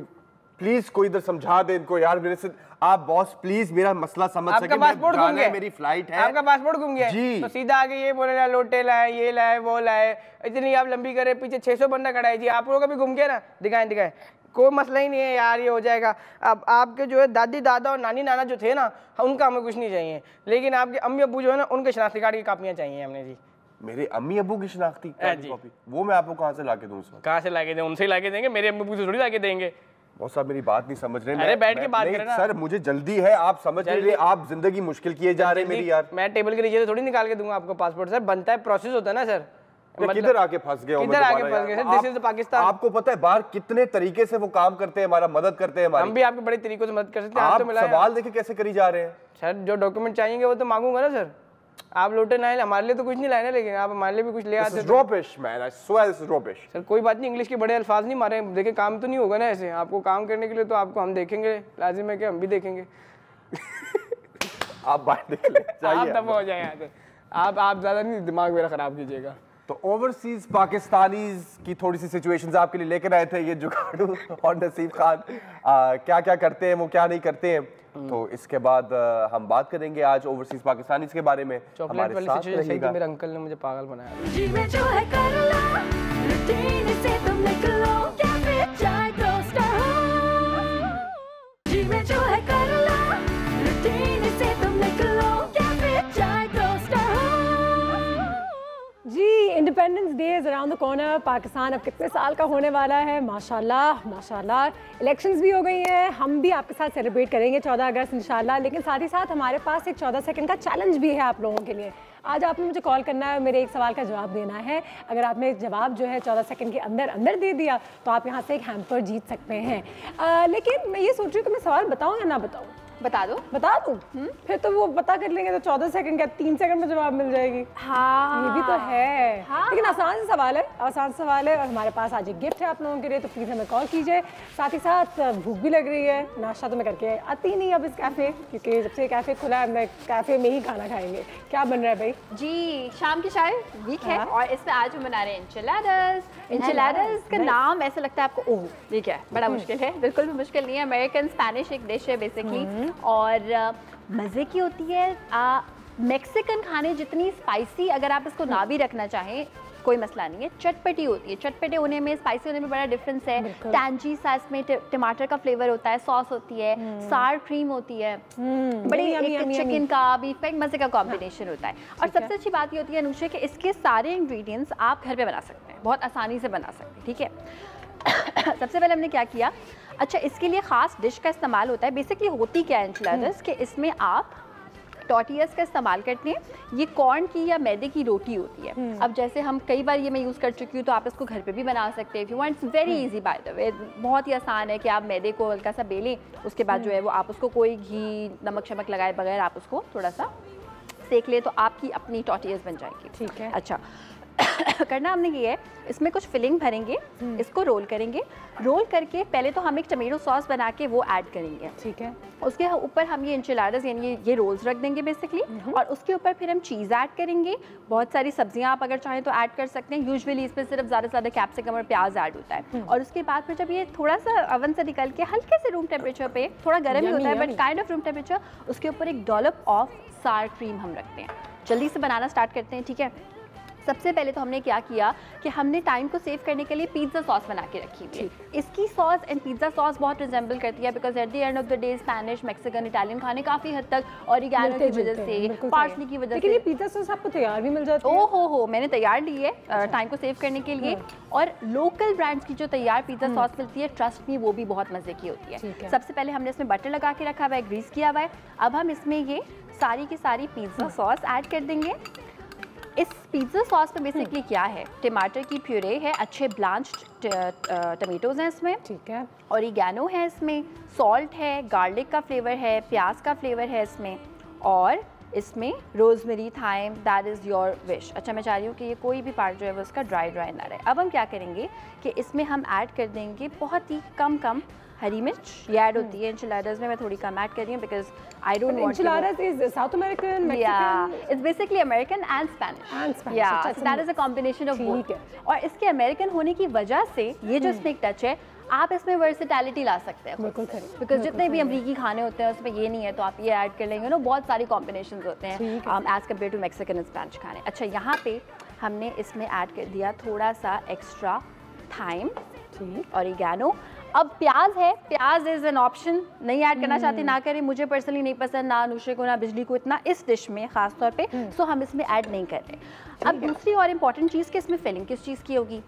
प्लीज कोई इधर समझा दे इनको यार। मेरे से आप बॉस प्लीज मेरा मसला समझ सके। आपका पासपोर्ट घूम गया? मेरी फ्लाइट है। आपका पासपोर्ट घूम गया जी। तो सीधा आके ये बोले ना लोटे लाए, ये लाए, वो लाए, इतनी आप लंबी करे, पीछे 600 बंदा खड़ा है जी। आप लोगों का भी घूम गया ना, दिखाएं, कोई मसला ही नहीं है यार, ये हो जाएगा। अब आपके जो है दादी दादा और नानी नाना जो थे ना, उनका हमें कुछ नहीं चाहिए, लेकिन आपके अम्मी अब्बू जो है ना, उनके शनाख्ती कार्ड की कापियाँ चाहिए हमने जी। मेरे अम्मी अब्बू की शनाख्ती कार्ड की कॉपी वो मैं आपको कहाँ से लाके दूँ? कहाँ से लाके दें? उनसे ही लाके देंगे, मेरे अम्मी अब्बू से थोड़ी लाके देंगे। बहुत साहब मेरी बात नहीं समझ रहे। अरे बैठ के बात करें ना सर, मुझे जल्दी है, आप समझ नहीं रहे, आप जिंदगी मुश्किल किए जा रहे हैं मेरी यार। मैं टेबल के नीचे से थोड़ी निकाल के दूंगा आपको पासपोर्ट सर, बनता है, प्रोसेस होता है ना सर। किधर आके फंस गया हूं मैं? किधर आके फंस गए सर? This is Pakistan. आपको पता है बाहर कितने तरीके से वो काम करते हैं, हमारा मदद करते हैं हमारी। हम भी आपके बड़े तरीकों से मदद कर सकते हैं। आप तो मिला सवाल देखे कैसे करी जा रहे हैं सर, जो डॉक्यूमेंट चाहिए वो तो मांगूंगा ना सर। आप लोटे ना, हमारे लिए तो कुछ नहीं लाए ना, लेकिन आप हमारे लिए भी कुछ ले आते हैं। rubbish man, I swear this is rubbish। Sir कोई बात नहीं, इंग्लिश के बड़े अल्फाज नहीं मारे, देखिए काम तो नहीं होगा ना ऐसे। आपको काम करने के लिए तो आपको हम देखेंगे, लाजिम है कि हम भी देखेंगे। आप बाहर निकले, आप दफा हो जाए यहाँ से। आप ज़्यादा नहीं दिमाग मेरा ख़राब कीजिएगा। तो ओवरसीज पाकिस्तानीज की थोड़ी सी सिचुएशंस आपके लिए लेकर आए थे ये जुगाड़ू और नसीब खान। क्या क्या करते हैं वो, क्या नहीं करते हैं, तो इसके बाद हम बात करेंगे आज ओवरसीज पाकिस्तानीज के बारे में। चॉकलेट वाली सिचुएशन सही थी, मेरे अंकल ने मुझे पागल बनाया। जी में जो है कर लो, रूटीन से तुम निकलो, क्या फिर चाय टोस्टर हो। जी में जो है कर लो, रूटीन से तुम निकलो, क्या फिर चाय टोस्टर हो। जी, independence day is around the corner. Pakistan अब कितने साल का होने वाला है, माशाल्लाह माशाल्लाह। इलेक्शंस भी हो गई हैं, हम भी आपके साथ सेलिब्रेट करेंगे 14 अगस्त इंशाल्लाह। लेकिन साथ ही साथ हमारे पास एक 14 सेकंड का चैलेंज भी है आप लोगों के लिए। आज आपने मुझे कॉल करना है, मेरे एक सवाल का जवाब देना है। अगर आपने जवाब जो है 14 सेकंड के अंदर अंदर दे दिया तो आप यहाँ से एक हैम्पर जीत सकते हैं। लेकिन मैं ये सोच रही हूँ कि मैं सवाल बताऊँ या ना बताऊँ? बता दो। बता दूँ? फिर तो वो पता कर लेंगे, तो 14 सेकंड का 3 सेकंड में जवाब मिल जाएगी। हाँ, ये भी तो है। हाँ, लेकिन आसान सा सवाल है, आसान सवाल है। और हमारे पास आज एक गिफ्ट है आप लोगों के लिए, तो प्लीज़ हमें कॉल कीजिए। साथ ही साथ भूख भी लग रही है, नाश्ता तो मैं करके आती नहीं अब इस कैफ़े, क्योंकि जब से कैफ़े खुला है मैं कैफ़े में ही खाना खाएंगे। क्या बन रहा है भाई? जी, शाम की चाय वीक है हाँ। और इसमें आज हम बना रहे हैं इंचिलाडास। इंचिलाडास का नाम ऐसा लगता है आपको, ओह ये क्या है, बड़ा मुश्किल है। बिल्कुल भी मुश्किल नहीं है, अमेरिकन स्पेनिश एक डिश है बेसिकली, और मज़े की होती है। मेक्सिकन खाने जितनी स्पाइसी अगर आप इसको ना भी रखना चाहें कोई मसला नहीं है, चटपटी होती है। चटपटे होने में, स्पाइसी होने में बड़ा डिफरेंस है। टैंजी सा इसमें टमाटर का फ्लेवर होता है, सॉस होती है, सार क्रीम होती है, बड़ी एक चिकन का बीफ का एक मज़े का कॉम्बिनेशन होता है। और सबसे अच्छी बात ये होती है अनुषा कि इसके सारे इंग्रेडिएंट्स आप घर पे बना सकते हैं, बहुत आसानी से बना सकते हैं, ठीक है। सबसे पहले हमने क्या किया, अच्छा इसके लिए ख़ास डिश का इस्तेमाल होता है। बेसिकली होती क्या है एंचिलाडास कि इसमें आप टॉर्टियास का इस्तेमाल करते हैं। ये कॉर्न की या मैदे की रोटी होती है। अब जैसे हम कई बार ये मैं यूज़ कर चुकी हूँ, तो आप इसको घर पे भी बना सकते हैं if you want. It's very easy by the way, बहुत ही आसान है कि आप मैदे को हल्का सा बेलें, उसके बाद जो है वो आप उसको कोई घी नमक शमक लगाए बगैर आप उसको थोड़ा सा सेक लें, तो आपकी अपनी टॉर्टियास बन जाएगी। ठीक है। अच्छा करना हमने ये है, इसमें कुछ फिलिंग भरेंगे, इसको रोल करेंगे। रोल करके पहले तो हम एक टमेटो सॉस बना के वो ऐड करेंगे, ठीक है। उसके ऊपर हम ये इंचिलाडास यानी ये रोल्स रख देंगे बेसिकली, और उसके ऊपर फिर हम चीज़ ऐड करेंगे। बहुत सारी सब्जियां आप अगर चाहें तो ऐड कर सकते हैं। यूजुअली इसमें सिर्फ ज़्यादा से ज़्यादा कैप्सिकम और प्याज ऐड होता है। और उसके बाद फिर जब ये थोड़ा सा अवन से निकल के हल्के से रूम टेम्परेचर पे, थोड़ा गर्म ही होता है but kind of room temperature, उसके ऊपर एक डॉलप ऑफ सार क्रीम हम रखते हैं। जल्दी से बनाना स्टार्ट करते हैं, ठीक है। सबसे पहले तो हमने क्या किया कि हमने टाइम को सेव करने के लिए पिज़्ज़ा सॉस बना के रखी हुई है। इसकी सॉस एंड पिज़्ज़ा सॉस बहुत रिजेंबल करती है, because at the end of the day Spanish, Mexican, Italian खाने काफ़ी हद तक ऑरिगैनो की वजह से, पार्सली की वजह से। लेकिन ये पिज़्ज़ा सॉस आपको तैयार भी मिल जाती है? हो मैंने तैयार ली है टाइम को सेव करने के लिए। और लोकल ब्रांड्स की जो तैयार पिज़्ज़ा सॉस मिलती है, ट्रस्ट मी वो भी बहुत मज़े की होती है। सबसे पहले हमने इसमें बटर लगा के रखा हुआ है, ग्रीस किया हुआ है। अब हम इसमें ये सारी की सारी पिज़्ज़ा सॉस ऐड कर देंगे। इस पिज़्ज़ा सॉस में बेसिकली क्या है, टमाटर की प्यूरे है, अच्छे ब्लांच्ड टमेटोज़ हैं इसमें, ठीक है, ऑरिगैनो है इसमें, सॉल्ट है, गार्लिक का फ्लेवर है, प्याज का फ्लेवर है इसमें, और इसमें rosemary, thyme, that is your wish. अच्छा, मैं चाह रही हूँ कि ये कोई भी पार्ट जो है वो उसका ड्राई ना रहे। अब हम क्या करेंगे कि इसमें हम ऐड कर देंगे बहुत ही कम हरी मिर्च। ये ऐड होती है enchiladas में, मैं थोड़ी कम ऐड कर रही हूँ because I don't want enchiladas is South American, Mexican? Yeah, it's basically American and Spanish. And Spanish. Yeah, अच्छा, so that is a combination of both. ठीक है। और इसके अमेरिकन होने की वजह से ये जो इसमें एक टच है, आप इसमें वर्सेटैलिटी ला सकते हैं बिल्कुल सही, बिकॉज जितने भी अमरीकी खाने होते हैं उसमें ये नहीं है तो आप ये ऐड कर लेंगे ना, बहुत सारी कॉम्बिनेशन होते हैं as compare to Mexican and Spanish खाने। अच्छा, यहाँ पे हमने इसमें ऐड कर दिया थोड़ा सा एक्स्ट्रा थाइम, ऑरिगैनो। अब प्याज है, प्याज इज़ एन ऑप्शन, नहीं ऐड करना चाहते ना करें, मुझे पर्सनली नहीं पसंद, ना अनुश्री को ना बिजली को इतना इस डिश में खास तौर पे, सो हम इसमें ऐड नहीं कर रहे। अब दूसरी और इम्पॉर्टेंट चीज़ कि इसमें फिलिंग किस चीज़ की होगी।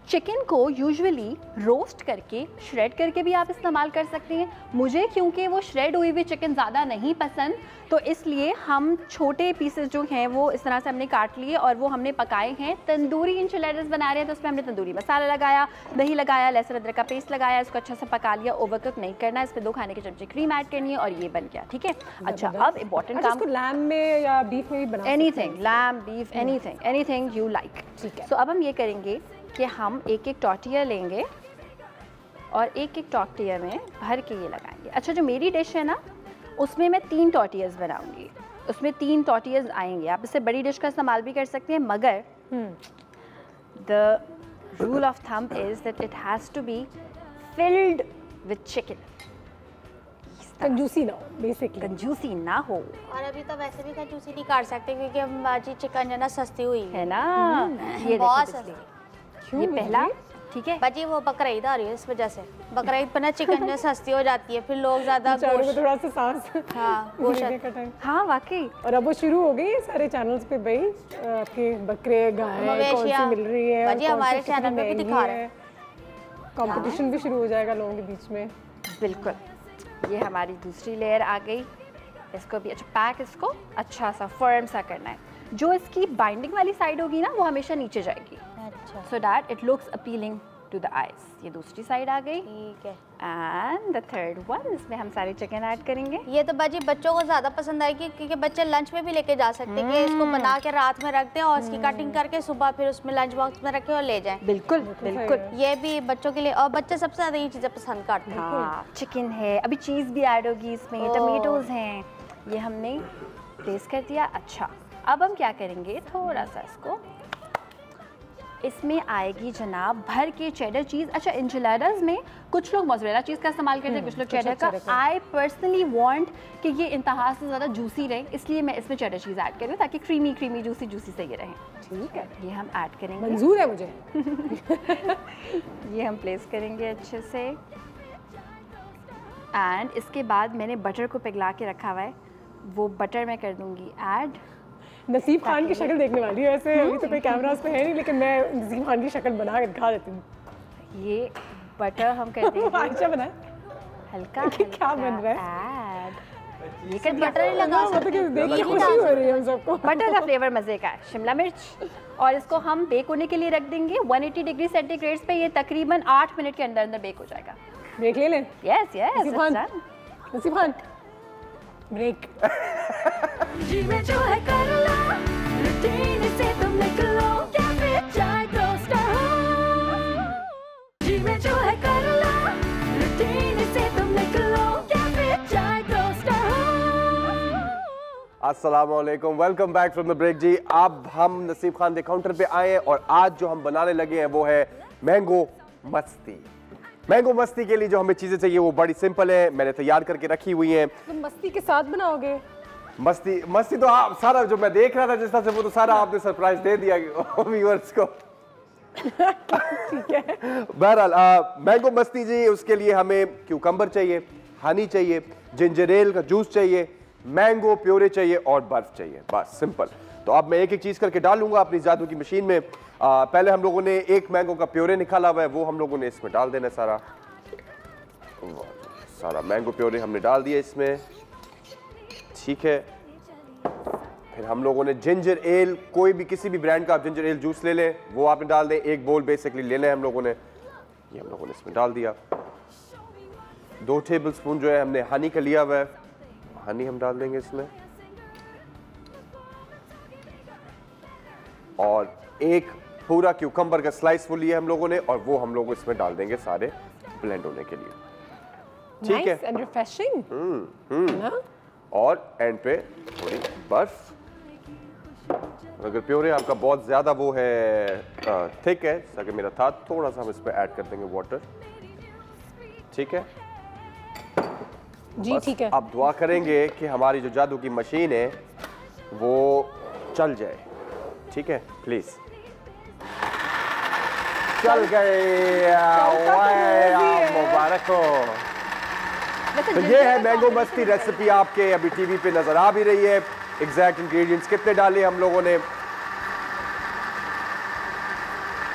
चिकन को यूजुअली रोस्ट करके, श्रेड करके भी आप इस्तेमाल कर सकते हैं। मुझे क्योंकि वो श्रेड हुई हुई चिकन ज़्यादा नहीं पसंद, तो इसलिए हम छोटे पीसेस जो हैं वो इस तरह से हमने काट लिए और वो हमने पकाए हैं। तंदूरी enchiladas बना रहे हैं तो उसमें हमने तंदूरी मसाला लगाया, दही लगाया, लहसुन अदरक का पेस्ट लगाया, इसको अच्छा से पका लिया। ओवरकुक नहीं करना, इसमें 2 खाने के चमचे क्रीम ऐड करनी है और ये बन गया। ठीक है। अच्छा, अब इम्पोर्टेंट काम, लैम में या बीफ में भी बना anything, lamb, beef, anything you like. ठीक है। सो अब हम ये करेंगे कि हम एक टॉर्टिया लेंगे और एक टॉर्टिया में भर के ये लगाएंगे। अच्छा, जो मेरी डिश है ना उसमें मैं 3 टॉर्टियाज बनाऊंगी, उसमें 3 टॉर्टियाज आएंगे। आप इससे बड़ी डिश का इस्तेमाल भी कर सकते हैं, मगर the rule of thumb is that it has to be filled with chicken. कंजूसी ना हो, बेसिकली कंजूसी ना हो। और अभी तो वैसे भी कंजूसी नहीं कर सकते क्योंकि हमारी चिकन जो ना सस्ती हुई है ना, ये बहुत देखो सस्ती। बिजली। ये पहला, ठीक है। बाजी वो बकरा ईद आ रही है इस वजह से, बकरा ईद पर ना चिकन जो सस्ती हो जाती है, फिर लोग ज़्यादा गोश्त, थोड़ा सा सांस हाँ गोश्त, हाँ वाकई। और अब वो शुरू हो गई सारे चैनल्स पे भाई, आपके बकरे, गाय कौन सी मिल रही है, बाजी हमारे चैनल पे भी दिखा रहे हैं। कंपटीशन भी शुरू हो जाएगा लोगों के बीच में। बिल्कुल। ये हमारी दूसरी लेयर आ गई, इसको भी अच्छा पैक, इसको अच्छा सा फर्म सा करना है। जो इसकी बाइंडिंग वाली साइड होगी ना वो हमेशा नीचे जाएगी, अच्छा so that it looks appealing to the eyes. ये दूसरी साइड आ गई। ठीक है। एंड द थर्ड वन, इसमें हम सारे चिकन ऐड करेंगे। ये तो बाजी बच्चों को ज़्यादा पसंद आएगी क्योंकि बच्चे लंच में भी लेके जा सकते हैं कि इसको बना के रात में रख दें और इसकी कटिंग करके सुबह फिर उसमें लंच बॉक्स में रखें और ले जाएं। बिल्कुल बिल्कुल। ये भी बच्चों के लिए, और बच्चे सबसे ज़्यादा ये चीज़ें पसंद करते हैं। हाँ, चिकन है, अभी चीज़ भी ऐड होगी इसमें, टमेटोज़ हैं, ये हमने प्लेस कर दिया। अच्छा, अब हम क्या करेंगे, थोड़ा सा इसको, इसमें आएगी जनाब भर के चेडर चीज़। अच्छा, enchiladas में कुछ लोग मोज़रेला चीज़ का इस्तेमाल करते हैं, कुछ लोग चेडर का। आई पर्सनली वांट कि ये इंतहा से ज़्यादा जूसी रहे, इसलिए मैं इसमें चेडर चीज़ ऐड कर रही हूँ ताकि क्रीमी जूसी से ये रहे। ठीक है, ये हम ऐड करेंगे, मंजूर है मुझे। ये हम प्लेस करेंगे अच्छे से। एंड इसके बाद मैंने बटर को पिघला के रखा हुआ है, वो बटर मैं कर दूँगी ऐड। नसीब खान की शक्ल देखने वाली है वैसे, अभी तो कोई कैमरास पे है नहीं, लेकिन मैं नसीब खान की शक्ल बना के दिखा देती हूँ। ये बटर हम कर देंगे अच्छा बना हल्का क्या बन रहा है ऐड। ये कर दिया, बटर ही लगा मतलब कि देख के खुशी हो रही है हम सबको। बटर का फ्लेवर मज़े का है। शिमला मिर्च, और इसको हम बेक होने के लिए रख देंगे 180 डिग्री सेंटीग्रेड पे। ये तकरीबन 8 मिनट के अंदर अंदर बेक हो जाएगा। ब्रेक ले लें? यस यस, नसीब खान ब्रेक। जी में जो है कर लो, रूटीन से तुम निकलो, या फिर चाय टोस्टर हो। जी में जो है कर लो, रूटीन से तुम निकलो, या फिर चाय टोस्टर हो। अस्सलाम वालेकुम, welcome back from the break. जी, अब हम नसीब खान के काउंटर पे आए हैं और आज जो हम बनाने लगे हैं वो है मैंगो मस्ती। मैंगो मस्ती के लिए जो हमें चीज़ें चाहिए वो बड़ी सिंपल है, मैंने तैयार करके रखी हुई हैं। तुम मस्ती के साथ बनाओगे? मस्ती तो आप सारा जो मैं देख रहा था जिस तरह से, वो तो सारा आपने सरप्राइज दे दिया व्यूअर्स को। ठीक है। बहरहाल मैंगो मस्ती जी, उसके लिए हमें क्यूकम्बर चाहिए, हनी चाहिए, जिंजर एल का जूस चाहिए, मैंगो प्योरे चाहिए और बर्फ चाहिए, बस सिंपल। तो अब मैं एक एक चीज़ करके डालूंगा अपनी जादू की मशीन में। पहले हम लोगों ने एक मैंगो का प्योरे निकाला हुआ है, वो हम लोगों ने इसमें डाल देना सारा मैंगो प्योरे हमने डाल दिया इसमें। ठीक है, फिर हम लोगों ने जिंजर एल, कोई भी किसी भी ब्रांड का आप जिंजर एल जूस ले लें, वो आपने डाल दें। एक बोल बेसिकली लेना है हम लोगों ने, ये हम लोगों ने इसमें डाल दिया। 2 टेबल स्पून जो है हमने हनी का लिया हुआ है, हनी हम डाल देंगे इसमें, और एक पूरा क्यूकम्बर का स्लाइस वो लिया हम लोगों ने, और वो हम लोग इसमें डाल देंगे सारे ब्लेंड होने के लिए। ठीक Nice and refreshing. ना? और एंड पे थोड़ी बर्फ। अगर प्योरे आपका बहुत ज्यादा वो है थिक है, ताकि मेरा था, थोड़ा सा हम इसमें ऐड कर देंगे वाटर। ठीक है जी, ठीक है। अब दुआ करेंगे कि हमारी जो जादू की मशीन है वो चल जाए। ठीक है, प्लीज चल गए। मुबारक हो। तो ये है मैंगो मस्ती रेसिपी, आपके अभी टीवी पे नजर आ भी रही है। एग्जैक्ट इंग्रेडिएंट्स कितने डाले हम लोगों ने,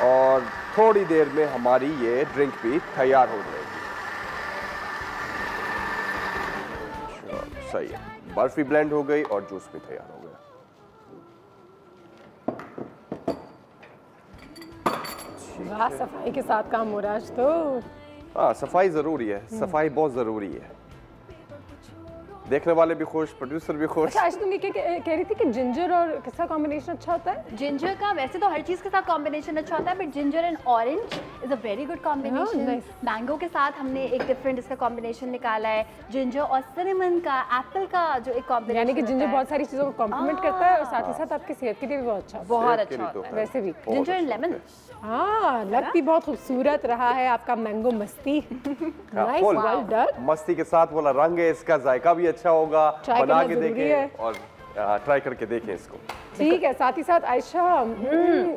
और थोड़ी देर में हमारी ये ड्रिंक भी तैयार हो जाएगी। सही है, बर्फ भी ब्लेंड हो गई और जूस भी तैयार हो गया। वाह, सफाई के साथ काम हो रहा है आज तो। हाँ, सफाई जरूरी है, सफाई बहुत जरूरी है। देखने वाले भी खुश, प्रोड्यूसर भी खुश। अच्छा, आज तुम ये कह रही थी कि जिंजर और किसका कॉम्बिनेशन अच्छा होता है? जिंजर का वैसे तो हर चीज के साथ कॉम्बिनेशन अच्छा होता है, but ginger and orange is a very good combination. nice. Mango के साथ हमने एक डिफरेंट इसका कॉम्बिनेशन निकाला है, जिंजर और सिनेमन का, एप्पल का जो एक कॉम्बिनेशन, यानी कि जिंजर बहुत सारी चीजों को कॉम्प्लीमेंट करता है और साथ ही साथ आपकी सेहत के लिए भी बहुत अच्छा होता बहुत सेहत के अच्छा लिए तो होता है। वैसे भी। Ginger and lemon. हाँ, लग भी बहुत खूबसूरत रहा है आपका मैंगो मस्ती। Nice, full well done. मस्ती के साथ वाला रंग है इसका, जायका भी अच्छा होगा। Try बना करना के जरूरी देखें है। और ट्राई करके देखें इसको। ठीक है, साथ ही साथ आयशा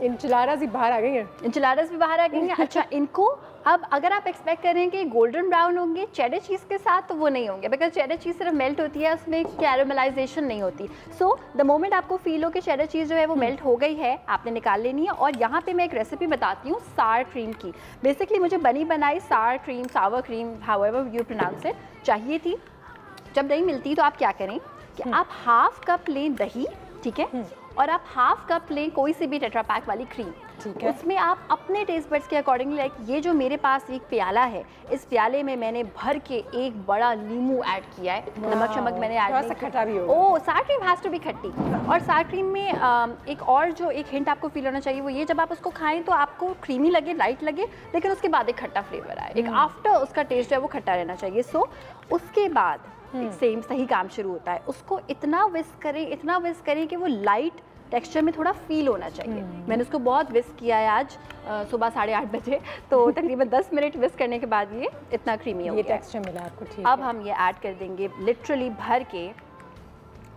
इंचिलारास ही बाहर आ गई हैं। इंचिलाडास भी बाहर आ गई हैं। अच्छा, इनको अब अगर आप एक्सपेक्ट कर रहे हैं कि गोल्डन ब्राउन होंगे चेडर चीज़ के साथ, तो वो नहीं होंगे, बिकॉज चेडर चीज़ सिर्फ मेल्ट होती है, उसमें कैरामलाइजेशन नहीं होती। सो द मोमेंट आपको फील हो कि चेडर चीज़ जो है वो मेल्ट हो गई है, आपने निकाल लेनी है। और यहाँ पे मैं एक रेसिपी बताती हूँ सार क्रीम की। बेसिकली मुझे बनी बनाई sour cream, sour cream, however you pronounce it, चाहिए थी। जब नहीं मिलती तो आप क्या करें कि आप हाफ कप लें दही, ठीक है, और आप हाफ कप लें कोई सी भी टेट्रा पैक वाली क्रीम, ठीक है। उसमें आप अपने टेस्ट बड्स के अकॉर्डिंगली, लाइक ये जो मेरे पास एक प्याला है, इस प्याले में मैंने भर के एक बड़ा नींबू ऐड किया है। नमक शमक मैंने ऐड थोड़ा नहीं सा किया। खट्टा भी होगा। ओह, सार क्रीम हैज़ टू बी खट्टी। और सार क्रीम में एक और जो एक हिंट आपको फील होना चाहिए वो ये, जब आप उसको खाएं तो आपको क्रीमी लगे, लाइट लगे, लेकिन उसके बाद एक खट्टा फ्लेवर आए, एक आफ्टर उसका टेस्ट है वो खट्टा रहना चाहिए। सो उसके बाद सेम सही काम शुरू होता है। उसको इतना विस्क करें कि वो लाइट टेक्सचर में थोड़ा फील होना चाहिए। मैंने उसको बहुत विस्क किया है आज सुबह 8:30 बजे, तो तकरीबन 10 मिनट विस्क करने के बाद ये इतना क्रीमी हो ये गया। टेक्सचर मिला आपको, ठीक अब है। हम ये ऐड कर देंगे लिटरली भर के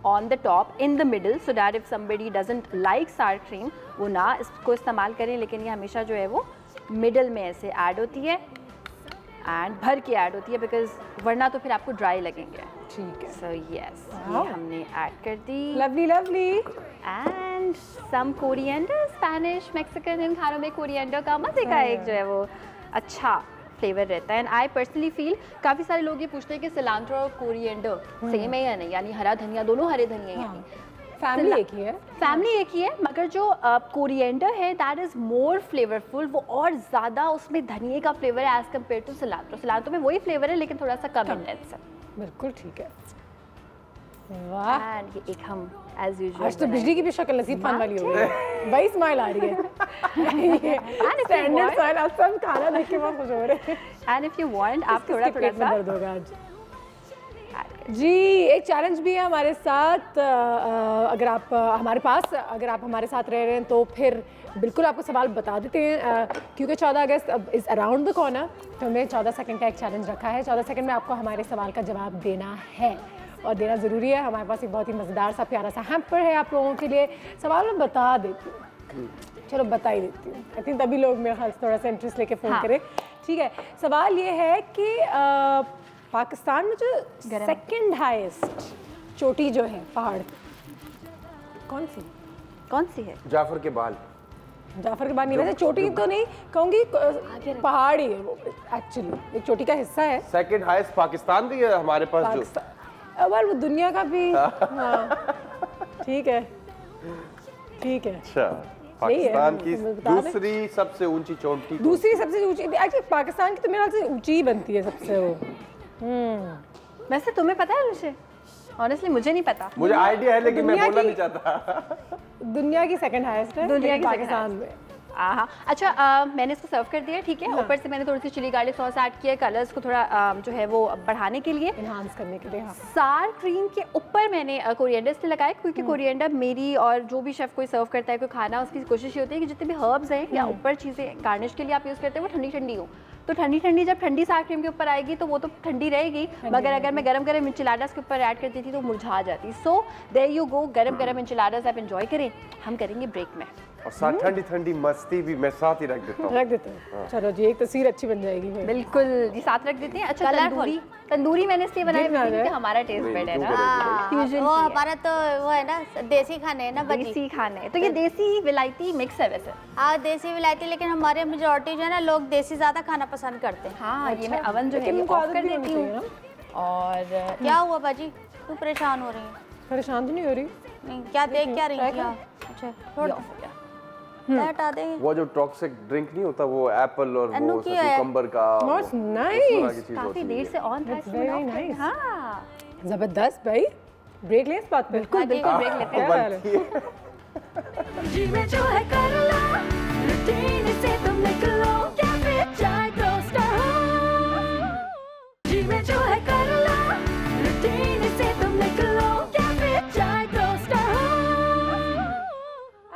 on the top, in the middle, so that if somebody doesn't like सार क्रीम वो ना इसको इस्तेमाल करें, लेकिन ये हमेशा जो है वो मिडल में ऐसे ऐड होती है एंड भर के ऐड होती है, बिकॉज वरना तो फिर आपको ड्राई लगेंगे। ठीक है, सो यस, Wow. ये हमने ऐड कर दी। Lovely lovely. And some coriander, Spanish Mexican इन खानों में कोरिएंडर का मजे का एक जो है वो अच्छा फ्लेवर रहता है। एंड आई पर्सनली फील, काफ़ी सारे लोग ये पूछते हैं कि सिलांट्रो और कोरिएंडर सेम है या नहीं, यानी हरा धनिया, दोनों हरे धनिया हैं यानी फैमिली एक ही है। फैमिली एक ही है, मगर जो कोरिएंडर है दैट इज़ मोर फ्लेवरफुल, वो और ज़्यादा उसमें धनिए का फ्लेवर है as compare to cilantro. Cilantro में वही फ्लेवर है लेकिन थोड़ा सा कम इंटेंस है। बिल्कुल ठीक है। वाह, एंड ये एक हम एज यूजुअल आज तो बिजली की भी शक्ल नसीब खान वाली हो गई। वही स्माइल आ रही है। स्टैंडर्ड स्माइल, आज सब खाना देख के बहुत खुश हो रहे हैं। एंड इफ यू वांट आप थोड़ा किसके पेट में सा दर्द होगा आज। जी, एक चैलेंज भी है हमारे साथ। अगर आप हमारे पास, अगर आप हमारे साथ रह रहे हैं तो फिर बिल्कुल आपको सवाल बता देते हैं, क्योंकि 14 अगस्त इज़ अराउंड द कॉर्नर, तो हमने 14 सेकंड का एक चैलेंज रखा है। 14 सेकंड में आपको हमारे सवाल का जवाब देना है और देना ज़रूरी है। हमारे पास एक बहुत ही मज़ेदार सा प्यारा सा हैम्पर है आप लोगों के लिए। सवाल मैं बता देती हूँ, चलो बता ही देती हूँ, आई थिंक तभी लोग मेरे ख्याल से थोड़ा सा इंटरेस्ट लेके फ़ोन करें। ठीक है, सवाल ये है कि पाकिस्तान में जो सेकंड हाईएस्ट चोटी जो है पहाड़, कौन सी है? जाफर के बाल। जाफर के बाद नहीं, वैसे चोटी तो नहीं कहूँगी, पहाड़ ही है वो, एक्चुअली एक चोटी का हिस्सा है। सेकंड हाईएस्ट पाकिस्तान की है हमारे पास जो। अब वो दुनिया का भी। हाँ, ठीक है, ठीक है। अच्छा, पाकिस्तान की बता दें। दूसरी सबसे ऊंची चोटी। दूसरी सबसे ऊंची, एक्चुअली पाकिस्तान की तो मेरे ख्याल से ऊंची ही बनती है सबसे वो। वैसे तुम्हें पता है मुझे? ऑनेस्टली मुझे नहीं पता। मुझे आइडिया है लेकिन मैं दुनिया बोलना की- नहीं चाहता। दुनिया की सेकंड हाईएस्ट है, दुनिया लेकिन की second पाकिस्तान में। हाँ अच्छा मैंने इसको सर्व कर दिया, ठीक है। ऊपर से मैंने थोड़ी सी चिली गार्लिक सॉस ऐड किया कलर्स को थोड़ा जो है वो बढ़ाने के लिए। एनहांस करने के लिए। हाँ। सार क्रीम के ऊपर मैंने कोरिएंडर इसलिए लगाया क्योंकि कोरिएंडर मेरी और जो भी शेफ़ कोई सर्व करता है कोई खाना, उसकी कोशिश ये होती है कि जितने भी हर्ब्स हैं या ऊपर चीज़ें गार्निश के लिए आप यूज़ करते हैं वो ठंडी ठंडी हो। तो ठंडी ठंडी जब ठंडी सार क्रीम के ऊपर आएगी तो वो तो ठंडी रहेगी, मगर अगर मैं गरम गरम इंचिलाडास के ऊपर ऐड कर देती तो मुरझा जाती। सो देयर यू गो, गरम गरम इंचिलाडास आप एंजॉय करें, हम करेंगे ब्रेक में। और साथ ठंडी ठंडी मस्ती भी मैं साथ ही रख देता हूँ। रख देते हैं। चलो जी, एक तस्वीर अच्छी बन जाएगी फिर। बिल्कुल ये साथ रख देते हैं। अच्छा Colourful। तंदूरी मैंने इसलिए बनाई जी, क्योंकि हमारा टेस्ट नहीं, बेड है क्यों ना, करेंगे? फ्यूजन वो की है। हमारा तो वो है ना, देसी खाने है ना बजी। देसी खाने, तो ये देसी विलायती मिक्स है वैसे। हाँ देसी विलायती, लेकिन हमारे मेजोरिटी जो है ना लोग देसी ज़्यादा खाना पसंद करते हैं। हाँ ये मैं अवन जो है लेकिन ये उनको ऑफ आदत कर भी होनी देती चाहिए हूँ। ना। और क्या हुआ बाजी, तू परेशान हो रही है? परेशान तो नहीं हो रही? नहीं क्या देख क्या रही है? क्या? अच्छा छोड़ दे, हटा दे। वो जो टॉक्सिक ड्रिंक नहीं होता, वो एप्पल और अनु वो की है। कुकम्बर का That's उस तरह nice। की चीज काफी होती देर है। से ऑन था, That's इसलिए very off कर- nice। हाँ जबरदस्त भाई। ब्रेक ले इस बात पे। बिल्कुल बिल्कुल ब्रेक लेते हैं। क्या हाल है? बनती है। जी में जो है कर लो, रूटीन से तुम निकलो, क्या फिर चाय टोस्टर हो। जी में जो है कर लो, रूटीन से तुम निकलो, क्या फिर चाय टोस्टर हो।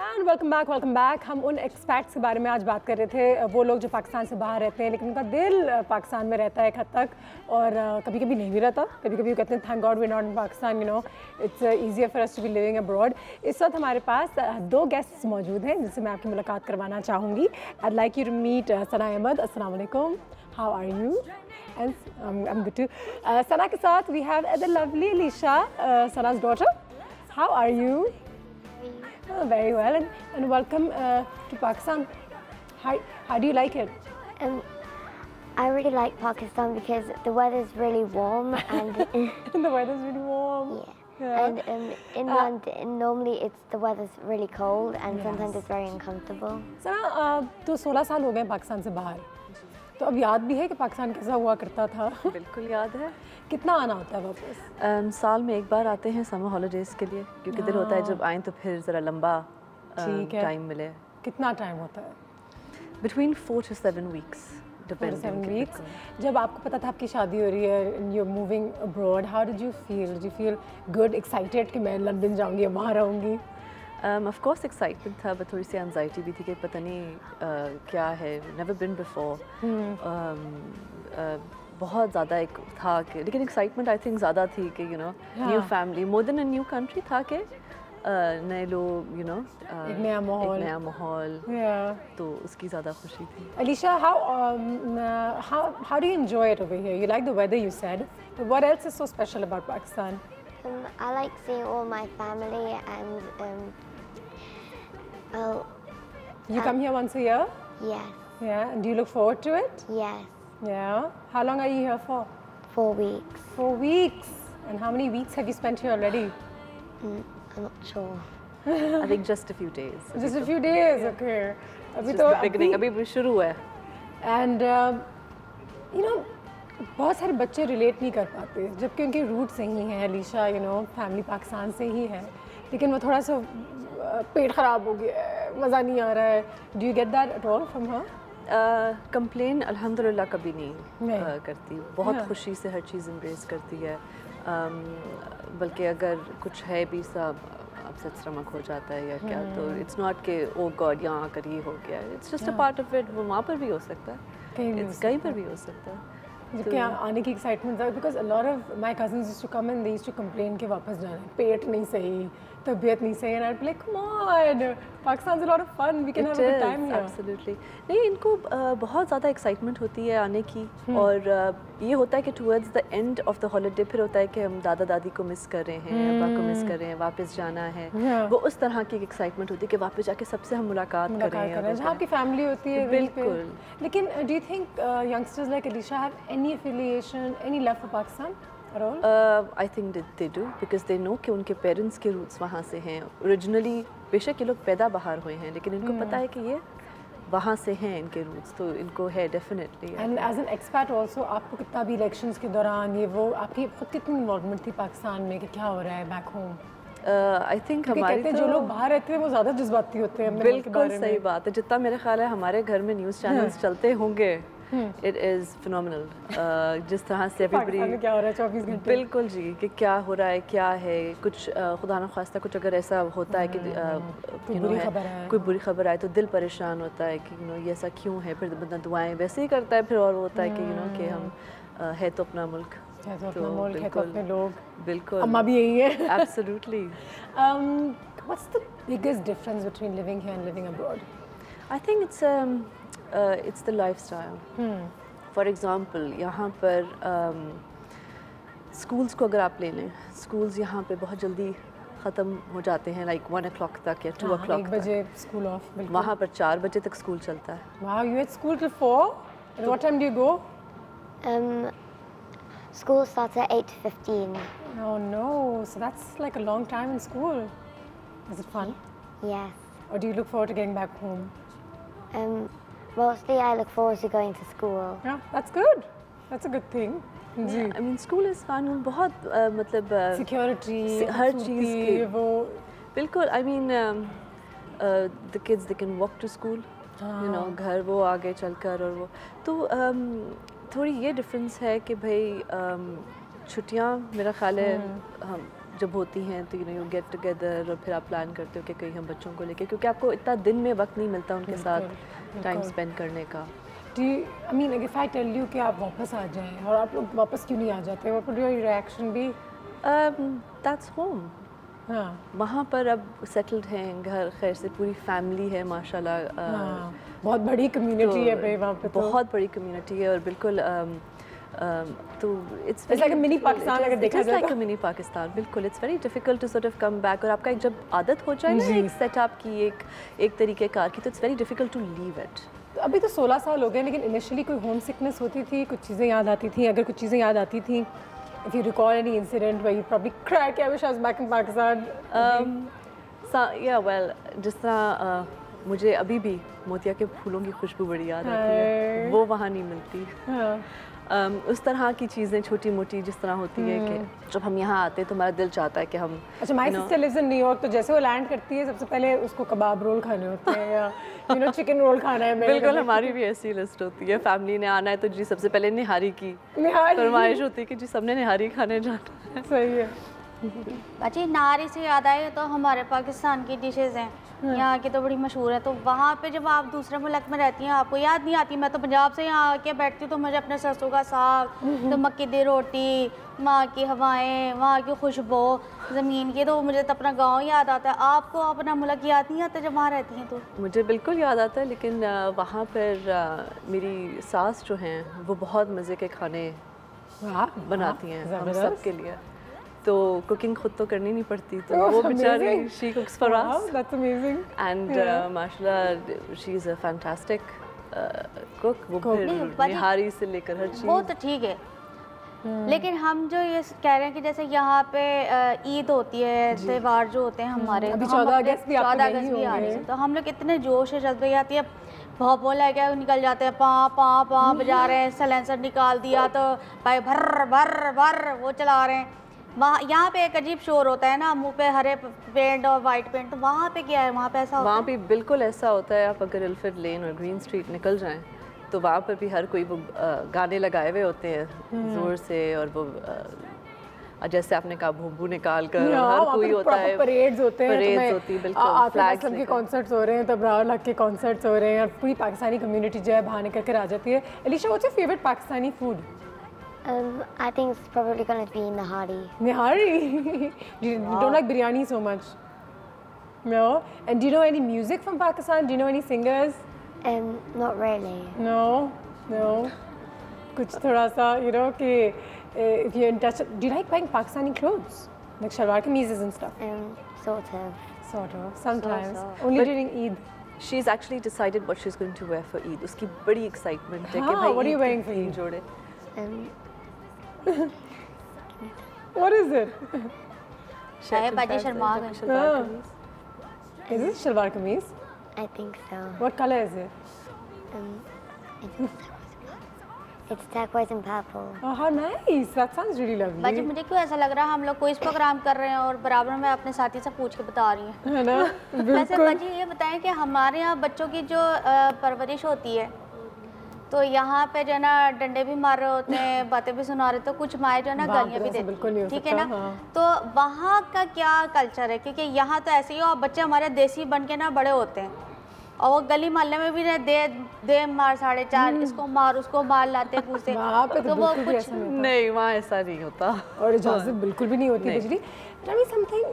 And welcome back. हम उन एक्सपैट्स के बारे में आज बात कर रहे थे, वो लोग जो पाकिस्तान से बाहर रहते हैं लेकिन उनका दिल पाकिस्तान में रहता है एक हद तक, और कभी कभी नहीं भी रहता। कभी कभी कहते हैं thank God we not in Pakistan, you know it's easier for us to be living abroad. इस वक्त हमारे पास दो गेस्ट्स मौजूद हैं जिनसे मैं आपकी मुलाकात करवाना चाहूँगी। I'd like you to meet सना अहमद। अस्सलाम वालेकुम, how are you? And I'm good too. सना के साथ we have the lovely Alisha, Sana's daughter. How are you? Oh, very well, and welcome to Pakistan. How do you like it? I really like Pakistan because the weather's really warm and The weather's really warm. Yeah. and in London normally the weather's really cold and sometimes it's very uncomfortable. सना, तो 16 साल हो गए पाकिस्तान से बाहर, तो अब याद भी है कि पाकिस्तान कैसा हुआ करता था? बिल्कुल याद है। कितना आना होता है वापस? साल में एक बार आते हैं समर हॉलीडेज़ के लिए, क्योंकि दिल होता है जब आएँ तो फिर ज़रा लंबा ठीक है। टाइम मिले। कितना टाइम होता है? Between 4 to 7 weeks, 4 to depending. 7 weeks. जब आपको पता था आपकी शादी हो रही है and you're moving abroad, how did you feel? Did you feel good, excited कि मैं लंदन जाऊंगी, वहाँ रहूंगी? Of course excitement था, but थोड़ी सी anxiety भी थी कि पता नहीं क्या है, never been before. बहुत ज़्यादा एक था कि, लेकिन excitement I think ज़्यादा थी कि you know new family, more than a new country था कि नए लोग, you know एक नया माहौल। Yeah. तो उसकी ज़्यादा खुशी थी। Alisha, how do you enjoy it over here? You like the weather, you said. But what else is so special about Pakistan? I like seeing all my family and You come here once a year? yes, Yeah. And do you look forward to it? yes, Yeah. How long are you here for? 4 weeks. 4 weeks. And how many weeks have you spent here already? I'm not sure. I think just a few days. Just a few days. Okay. अभी Just तो the beginning. अभी शुरू है। And you know, बहुत सारे बच्चे रिलेट नहीं कर पाते जबकि उनके रूट से ही हैं। Alisha you know family Pakistan से ही है, लेकिन वो थोड़ा सा पेट ख़राब हो गया है, मज़ा नहीं आ रहा है। Do you get that at all from her? Complain अल्हम्दुलिल्लाह कभी नहीं करती, बहुत हाँ। खुशी से हर चीज़ एम्ब्रेस करती है। बल्कि अगर कुछ है भी सब अपसेट स्टमक हो जाता है या क्या, तो इट्स नॉट के ओ गॉड यहाँ आकर ये हो गया, it's just a part of it. वो वहाँ पर भी हो सकता है, कहीं पर भी हो सकता है। जबकि आने की एक्साइटमेंट था, because a lot of my cousins used to come and they used to complain कि वापस जाना है, पेट नहीं सही, तबीयत नहीं सही, and I was like come on, Pakistan is a lot of fun, we can have a good time here. Absolutely. नहीं, इनको बहुत ज़्यादा एक्साइटमेंट होती है आने की, और ये होता है कि towards the end of the holiday फिर होता है कि हम दादा दादी को मिस कर रहे हैं, अब्बा को मिस कर रहे हैं, वापस जाना है। वो उस तरह की एक्साइटमेंट होती है कि वापस जाके सबसे हम मुलाकात कर रहे हैं, जहाँ आपकी फैमिली होती है। बिल्कुल। लेकिन do you think youngsters like Alisha have any affiliation, any love for Pakistan at all? I think that they do because they know कि उनके पेरेंट्स के रूट्स वहाँ से हैं ओरिजिनली। बेशक ये लोग पैदा बाहर हुए हैं, लेकिन इनको पता है कि ये वहाँ से हैं इनके रूट्स, तो इनको है definitely. And as an expat also आपको कितना भी इलेक्शंस के दौरान ये वो आपकी खुद कितनी इन्वॉल्वमेंट थी पाकिस्तान में कि क्या हो रहा है बैक होम? आई थिंक हमारे कहते हैं जो लोग बाहर रहते हैं वो ज़्यादा जज्बाती होते हैं अपने मुल्क के बिल्कुल बारे सही में। बात है। जितना मेरे ख्याल है हमारे घर में न्यूज़ चैनल्स चलते होंगे, इट इज़ फिनोमिनल जिस तरह से पाकिस्तान में एवरीबडी क्या हो रहा है 24 घंटे? बिल्कुल जी, कि क्या हो रहा है, क्या है, कुछ खुदा न खास्ता कुछ अगर ऐसा होता है कि कोई you know, बुरी है, खबर है। कोई बुरी खबर आए तो दिल परेशान होता है कि ये ऐसा क्यों है, फिर बंदा दुआएं वैसे ही करता है, फिर और होता है कि कि हम है तो अपना मुल्क, है तो अपना मुल्क, है तो अपने लोग। बिल्कुल अम्मा भी यही है। Absolutely. What's the biggest difference between living here and living abroad? I think it's the lifestyle. For example, यहाँ पर schools को अगर आप ले लें, schools यहाँ पे बहुत जल्दी ख़त्म हो जाते हैं, like 1 o'clock तक या 2 o'clock 1 बजे स्कूल ऑफ। बिल्कुल। वहाँ पर 4 बजे तक स्कूल चलता है। Wow, you at school till 4? And what time do you go? School starts at 8:15. Oh no, so that's like a long time in school. Is it fun? Yes. Or do you look forward to getting back home? Mostly I look forward to going to school. Yeah, that's good. That's a good thing. Ji. I mean school is fun, बहुत मतलब Security, हर चीज़ की वो बिल्कुल। I mean the kids they can walk to school, you know, घर वो आगे चलकर, और वो तो थोड़ी ये डिफरेंस है कि भाई छुट्टियाँ मेरा ख्याल है हम जब होती हैं तो यू गेट टुगेदर और फिर आप प्लान करते हो कि कहीं हम बच्चों को लेके, क्योंकि आपको इतना दिन में वक्त नहीं मिलता उनके साथ टाइम स्पेंड करने का। I mean, if I tell you कि आप वापस आ जाएं और आप लोग वापस क्यों नहीं आ जाते, what would your reaction be? That's home. हाँ, वहाँ पर अब सेटल्ड हैं, घर खैर से पूरी फैमिली है माशाल्लाह। हाँ, बहुत बड़ी कम्युनिटी है भाई वहाँ पे तो। बहुत बड़ी कम्युनिटी है और बिल्कुल तो it's like a mini Pakistan अगर देखा जाए लाइक तो। अ मिनी पाकिस्तान, बिल्कुल। It's very difficult to sort of come back, और आपका एक जब आदत हो जाए ना एक सेटअप की, एक तरीके कार की, तो it's very difficult to leave it. तो अभी तो 16 साल हो गए, लेकिन इनिशियली कोई होम सिकनेस होती थी, कुछ चीज़ें याद आती थी? अगर कुछ चीज़ें याद आती थी, if you recall any incident where you probably cried, I wish I was back in Pakistan. Yeah, well, जिस तरह मुझे अभी भी मोतिया के फूलों की खुशबू बड़ी याद आती है, वो वहाँ नहीं मिलती। उस तरह की चीज़ें छोटी मोटी जिस तरह होती है कि जब हम यहाँ आते हैं तो हमारा दिल चाहता है कि हम अच्छा, my sister lives in New York, तो जैसे वो लैंड करती है सबसे पहले उसको कबाब रोल खाने होते हैं या चिकन रोल खाना है। बिल्कुल, हमारी भी ऐसी लिस्ट होती है। फैमिली ने आना है तो जी सबसे पहले निहारी की फरमाइश होती है कि जी सबने निहारी खाने जाना है। सही है। अच्छी नारी से याद आए तो हमारे पाकिस्तान की डिशेज़ हैं यहाँ की तो बड़ी मशहूर है। तो वहाँ पे जब आप दूसरे मुल्क में रहती हैं आपको याद नहीं आती? मैं तो पंजाब से यहाँ आके बैठती हूँ तो मुझे अपने सरसों का साग, तो मक्की दी रोटी, वहाँ की हवाएं, वहाँ की खुशबू ज़मीन की, तो मुझे तो अपना गांव याद आता है। आपको अपना मुल्क याद नहीं आता जब वहाँ रहती हैं? तो मुझे बिल्कुल याद आता है, लेकिन वहाँ पर मेरी सास जो हैं वो बहुत मज़े के खाने बनाती हैं हम सब के लिए, तो कुकिंग खुद तो करनी नहीं पड़ती, तो वो बेचारी she cooks for us. That's amazing. And माशाल्लाह she is a fantastic cook. वो फिर निहारी से लेकर हर चीज़ वो तो ठीक है, लेकिन हम जो ये कह रहे हैं कि जैसे यहाँ पे ईद होती है, त्यौहार जो होते हैं हमारे, अभी तो 14 अगस्त भी 14 अगस्त भी आ रही है, तो हम लोग इतने जोश जज्बे आती है, भोपो लेके निकल जाते हैं, पाँ पाँ पाँ बजा रहे हैं, सलेंसर निकाल दिया तो भाई भर भर भर वो चला रहे हैं। वहाँ यहाँ पे एक अजीब शोर होता है ना, मुंह पे हरे पेंट और वाइट पेंट, तो वहाँ पे क्या है? वहाँ पे ऐसा होता है? वहाँ पे बिल्कुल ऐसा होता है। आप अगर अल्फ्रेड लेन और ग्रीन स्ट्रीट निकल जाएं तो वहाँ पर भी हर कोई वो गाने लगाए हुए होते हैं ज़ोर से, और वो जैसे आपने कहा भूबू निकाल कर हर कोई होता है, परेड्स होते हैं, परेड्स होती है, बिल्कुल फ्लैग्स के कॉन्सर्ट्स हो रहे हैं, तब राहुल हक के कॉन्सर्ट्स हो रहे हैं, और पूरी पाकिस्तानी कम्युनिटी जो है बाहर निकल कर आ जाती है। Alisha, what's your favourite Pakistani food? I think it's probably going to be nahari. Nihari? You don't like biryani so much? No? And do you know any music from Pakistan? Do you know any singers? Not really. No? No? Kuch thoda sa, you know, कि if you're in touch, do you like buying Pakistani clothes? Like shalwar kameezes and stuff? Sort of. Sort of. Sometimes. Sort of. Only But during Eid. She's actually decided what she's going to wear for Eid. उसकी बड़ी excitement है कि हाँ, भाई what are you Eid wearing के for तीन Eid? जोड़े। What is it? शायद बाजी शर्मा गए। Is it shalwar kameez? I think so. What color is it? It's turquoise and purple. Oh, how nice. That sounds really lovely. बाजी मुझे क्यों ऐसा लग रहा है हम लोग कोई प्रोग्राम कर रहे हैं और बराबर में अपने साथी से पूछ के बता रही हैं। है ना? वैसे बिल्कुल। बाजी ये बताएं कि हमारे यहाँ बच्चों की जो परवरिश होती है तो यहाँ पे जो है ना डंडे भी मार रहे होते हैं, बातें भी सुना रहे, तो कुछ माएँ जो है ना गालियाँ भी देती हैं, ठीक है ना? तो वहाँ का क्या कल्चर है? क्योंकि यहाँ तो ऐसे ही और बच्चे हमारे देसी बन के ना बड़े होते हैं और वो गली मोहल्ले में भी दे मार 4.5 इसको मार उसको मार लाते पूछते, तो वो कुछ नहीं, वहाँ ऐसा नहीं होता और इजाज़त बिल्कुल भी नहीं होती बिजली। Tell me something,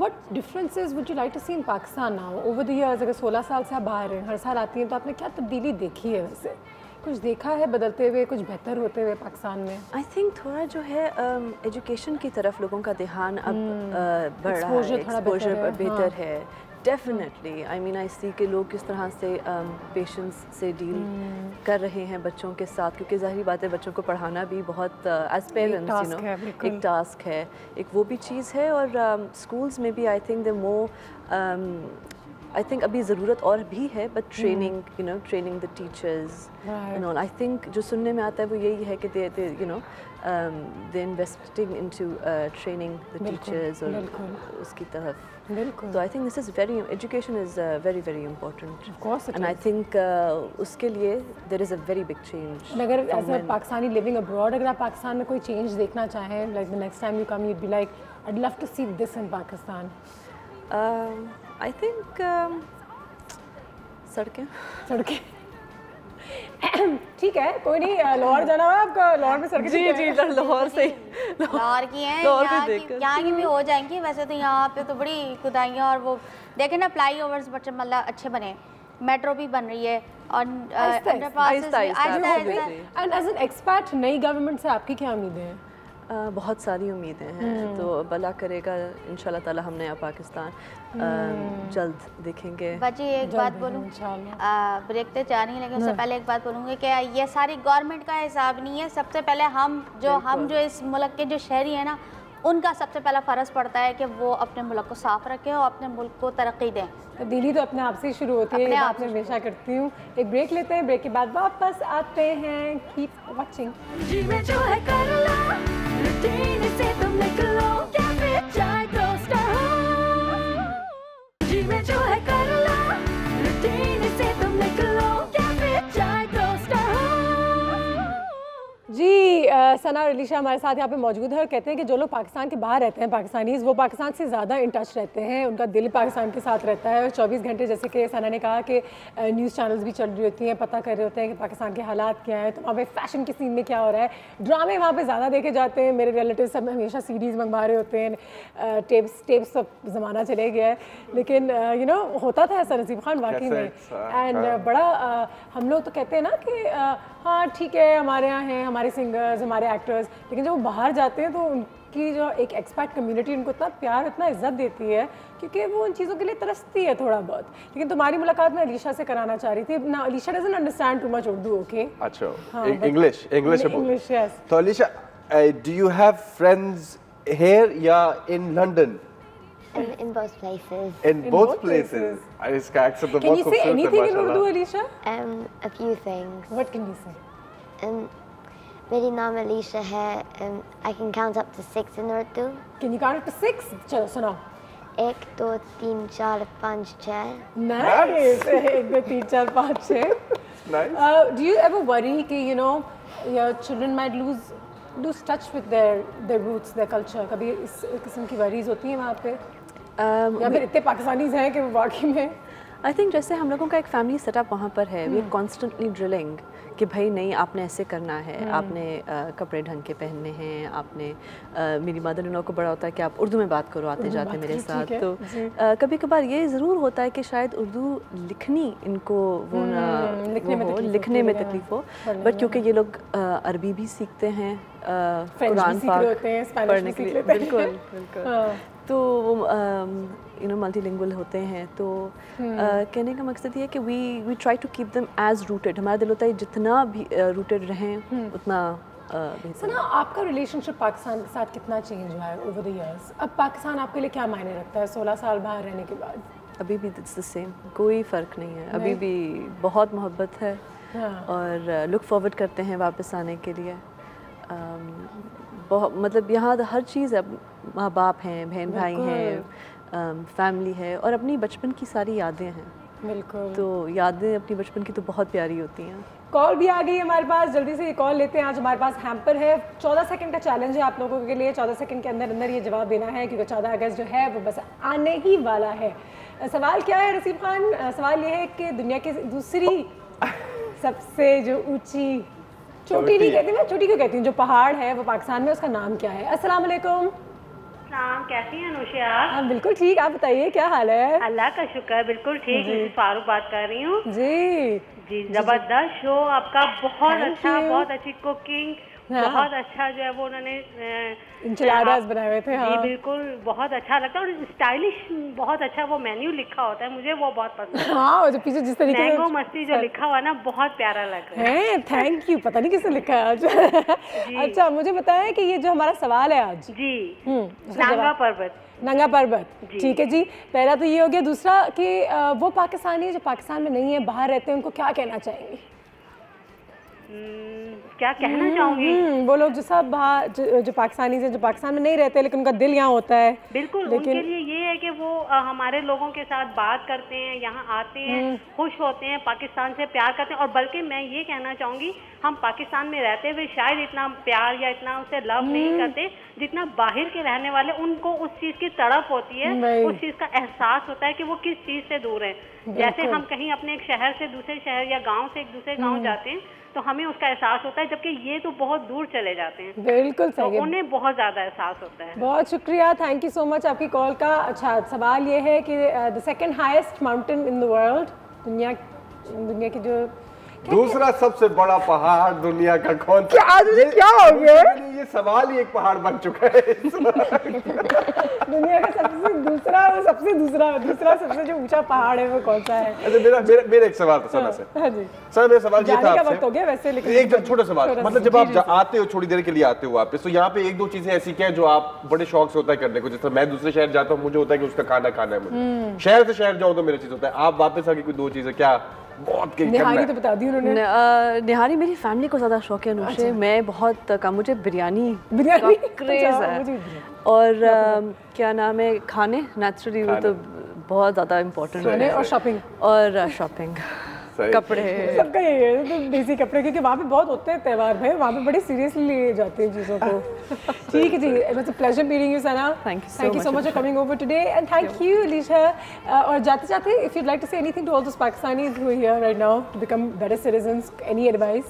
what differences would you like to see in Pakistan now? Over the years, अगर 16 साल से आप बाहर हैं, हर साल आती हैं, तो आपने क्या तब्दीली देखी है वैसे? कुछ देखा है बदलते हुए, कुछ बेहतर होते हुए पाकिस्तान में? आई थिंक थोड़ा जो है एजुकेशन की तरफ लोगों का ध्यान अब बढ़ रहा है, एक्सपोजर बेहतर है। डेफिनेटली, आई मीन आई सी के लोग किस तरह से पेशेंस से डील कर रहे हैं बच्चों के साथ, क्योंकि ज़ाहिर बात है बच्चों को पढ़ाना भी बहुत एज पेरेंट्स यू नो एक टास्क है, एक वो भी चीज़ है। और स्कूल्स में भी I think the more I think अभी ज़रूरत और भी है, but training you know training the teachers and all. I think जो सुनने में आता है वो यही है कि they you know they investing into training the teachers और उसकी तरफ। तो I think this is very education is very very important and I think उसके लिए there is a very big change. अगर as a Pakistani living abroad अगर आप पाकिस्तान में कोई चेंज देखना चाहें, like the next time you come you'd be like I would love to see this in Pakistan. I think सड़कें ठीक है, कोई नहीं, लाहौर जाना है आपका, लाहौर में सड़कें जी लाहौर से लाहौर की हैं, यहाँ की भी हो जाएंगी। वैसे तो यहाँ पे तो बड़ी खुदाइयाँ और वो देखे ना फ्लाई ओवर्स बच्चे मतलब अच्छे बने, मेट्रो भी बन रही है और underpasses and as an expat नई गवर्नमेंट से आपकी क्या उम्मीदें हैं? बहुत सारी उम्मीदें हैं, तो भला करेगा इंशाल्लाह ताला हम नया पाकिस्तान जल्द देखेंगे। बाजी एक बात बोलूँ, ब्रेक तो जा नहीं लेकिन उससे पहले एक बात बोलूँगी कि ये सारी गवर्नमेंट का हिसाब नहीं है। सबसे पहले हम जो इस मुल्क के जो शहरी हैं ना, उनका सबसे पहला फ़र्ज़ पड़ता है कि वो अपने मुल्क को साफ़ रखें और अपने मुल्क को तरक्की दें। तब्दीली तो अपने आप से ही शुरू होती है, ये बात मैं हमेशा करती हूँ। एक ब्रेक लेते हैं, ब्रेक के बाद वापस आते हैं। Keep watching. जी में जो है कर लो, रूटीन से तुम निकलो, क्या फिर चाय टोस्टर हो। जी में जो है कर लो, रूटीन से तुम निकलो, क्या फिर चाय टोस्टर हो। जी सना और अलीशा हमारे साथ यहाँ पे मौजूद है और कहते हैं कि जो लोग पाकिस्तान के बाहर रहते हैं पाकिस्तानीज़, वो पाकिस्तान से ज़्यादा इन टच रहते हैं, उनका दिल पाकिस्तान के साथ रहता है। 24 घंटे जैसे कि सना ने कहा कि न्यूज़ चैनल्स भी चल रही होती हैं, पता कर रहे होते हैं कि पाकिस्तान के हालात क्या हैं, तो वहाँ पे फैशन के सीन में क्या हो रहा है, ड्रामे वहाँ पे ज़्यादा देखे जाते हैं। मेरे रिलेटिव सब हमेशा सीरीज़ मंगवा रहे होते हैं, टेप्स सब ज़माना चले गया है, लेकिन यू नो होता था ऐसा नसीब खान वाकई में। एंड बड़ा हम लोग तो कहते हैं ना कि हाँ ठीक है हमारे यहाँ हैं हमारे सिंगर्स हमारे एक्टर्स, लेकिन जब वो बाहर जाते हैं तो उनकी जो एक एक्सपैट कम्युनिटी उनको इतना प्यार इतना इज्जत देती है क्योंकि वो उन चीज़ों के लिए तरसती है थोड़ा बहुत। लेकिन तुम्हारी मुलाकात मैं अलीशा से कराना चाह रही थी ना, Alisha doesn't understand too much Urdu. Okay अच्छा, इंग्लिश यस। तो Alisha, do you have friends here या in London? In both places. In both places. इसका accent तो बहुत खूबसूरत है माशाल्लाह। Can you say anything in Urdu, Alisha? A few things. What can you say? मेरी नाम अलीशा है. I can count up to 6 in Urdu. Can you count up to 6? चलो सुनाओ। 1 2 3 4 5 6. Nice. 1 2 3 4 5 6. Nice. Do you ever worry कि you know your children might lose touch with their roots, their culture? कभी इस किस्म की worries होती हैं वहाँ पे? या फिर इतने पाकिस्तानीज़ हैं कि वाकई में? आई थिंक जैसे हम लोगों का एक फैमिली सेटअप वहाँ पर है, वी आर कॉन्स्टेंटली ड्रिलिंग कि भाई नहीं आपने ऐसे करना है, आपने कपड़े ढंग के पहनने हैं, आपने मेरी मदर इन लॉ को बड़ा होता है कि आप उर्दू में बात करो आते जाते मेरे साथ। तो कभी कभार ये ज़रूर होता है कि शायद उर्दू लिखनी इनको वो ना लिखने में तकलीफ हो, बट क्योंकि ये लोग अरबी भी सीखते हैं, कुरान पाक पढ़ने के लिए, बिल्कुल तो वो यू नो मल्टीलिंगुअल होते हैं। तो कहने का मकसद ये है कि we try to keep them as rooted. हमारा दिल होता है जितना भी रूटेड रहें उतना सना, आपका रिलेशनशिप पाकिस्तान के साथ कितना चेंज हुआ है ओवर द इयर्स? अब पाकिस्तान आपके लिए क्या मायने रखता है 16 साल बाहर रहने के बाद? अभी भी इट्स द सेम, कोई फ़र्क नहीं है, अभी भी बहुत मोहब्बत है और लुक फॉरवर्ड करते हैं वापस आने के लिए। बहुत मतलब यहाँ हर चीज़ है, माँ बाप हैं, बहन भाई हैं, फैमिली है और अपनी बचपन की सारी यादें हैं। बिल्कुल, तो यादें अपनी बचपन की तो बहुत प्यारी होती हैं। कॉल भी आ गई हमारे पास, जल्दी से ये कॉल लेते हैं। आज हमारे पास हैम्पर है, 14 सेकंड का चैलेंज है आप लोगों के लिए। 14 सेकंड के अंदर अंदर ये जवाब देना है क्योंकि 14 अगस्त जो है वो बस आने ही वाला है। सवाल क्या है रसीब खान? सवाल ये है कि दुनिया की दूसरी सबसे जो ऊंची, चोटी नहीं कहती मैं, चोटी क्यों कहती हूँ, जो पहाड़ है वो पाकिस्तान में, उसका नाम क्या है? अस्सलाम वालेकुम। कैसी हैं अनुषा? हाँ बिल्कुल ठीक, आप बताइए क्या हाल है? अल्लाह का शुक्र, बिल्कुल ठीक। फारूक बात कर रही हूँ जी। जी, जबरदस्त शो आपका, बहुत अच्छा, बहुत अच्छी कुकिंग, बहुत अच्छा जो है वो उन्होंने इंचिलाडास बनाए हुए थे। जी बिल्कुल, बहुत अच्छा लगता है और स्टाइलिश, बहुत अच्छा वो मेन्यू लिखा होता है, मुझे वो बहुत पसंद है। हाँ, जो पीछे जिस तरीके से मैंगो मस्ती जो लिखा हुआ ना, बहुत प्यारा लग रहा है। Thank you. पता नहीं किसने लिखा है आज। अच्छा, मुझे बताएं कि ये जो हमारा सवाल है आज जी, नंगा पर्वत। नंगा पर्वत, ठीक है जी। पहला तो ये हो गया। दूसरा कि वो पाकिस्तानी जो पाकिस्तान में नहीं है, बाहर रहते हैं, उनको क्या कहना चाहेंगे? क्या कहना चाहूंगी? वो लोग जो सब बाहर जो पाकिस्तानी से, जो पाकिस्तान में नहीं रहते लेकिन उनका दिल यहाँ होता है। बिल्कुल, उनके लिए ये है कि वो हमारे लोगों के साथ बात करते हैं, यहाँ आते हैं, खुश होते हैं, पाकिस्तान से प्यार करते हैं। और बल्कि मैं ये कहना चाहूँगी, हम पाकिस्तान में रहते हुए शायद इतना प्यार या इतना उसे लव नहीं करते जितना बाहर के रहने वाले, उनको उस चीज़ की तड़प होती है, उस चीज़ का एहसास होता है कि वो किस चीज़ से दूर है। जैसे हम कहीं अपने एक शहर से दूसरे शहर या गाँव से एक दूसरे गाँव जाते हैं तो हमें उसका एहसास होता है, जबकि ये तो बहुत दूर चले जाते हैं। बिल्कुल तो सही, उन्हें बहुत ज़्यादा एहसास होता है। बहुत शुक्रिया, थैंक यू सो मच आपकी कॉल का। अच्छा, सवाल ये है कि the second highest mountain in the world, दुनिया की जो दूसरा सबसे बड़ा पहाड़ दुनिया का कौन सा? क्या हो गया? ये सवाल ही एक पहाड़ बन चुका है। दुनिया का सबसे दूसरा सबसे जो ऊंचा पहाड़ है वो कौन सा है? अच्छा, मेरा एक सवाल था सर से। हाँ जी सर, मेरा सवाल ये था आपसे, हो गया वैसे, लेकिन एक छोटा सवाल, मतलब जब आप आते हो, थोड़ी देर के लिए आते हो वापस, तो यहाँ पे एक दो चीजें ऐसी क्या है जो आप बड़े शौक से होता है करने को? जैसे मैं दूसरे शहर जाता हूँ, मुझे होता है कि उसका खाना खाना है मुझे, शहर से शहर जाऊँ तो मेरा चीज होता है। आप वापस आके कोई दो चीजें क्या बहुत निहारी तो बता दी उन्होंने। निहारी मेरी फैमिली को ज़्यादा शौक है अनुषा। अच्छा। मैं बहुत कम, मुझे बिरयानी का क्रेज़ है और क्या नाम है, खाने नेचुरली वो तो बहुत ज़्यादा इम्पोर्टेंट है, और शॉपिंग कपड़े सबका यही है, तो देसी कपड़े, क्योंकि वहाँ पे बहुत होते हैं त्यौहार भाई, वहाँ पे बड़े सीरियसली लिए जाते हैं चीज़ों को। ठीक है जी, it's a pleasure meeting you Sana. Thank you so much for coming over today and thank you Alisha. और जाते जाते if you'd like to say anything to all those Pakistanis who are here right now to become better citizens, any advice?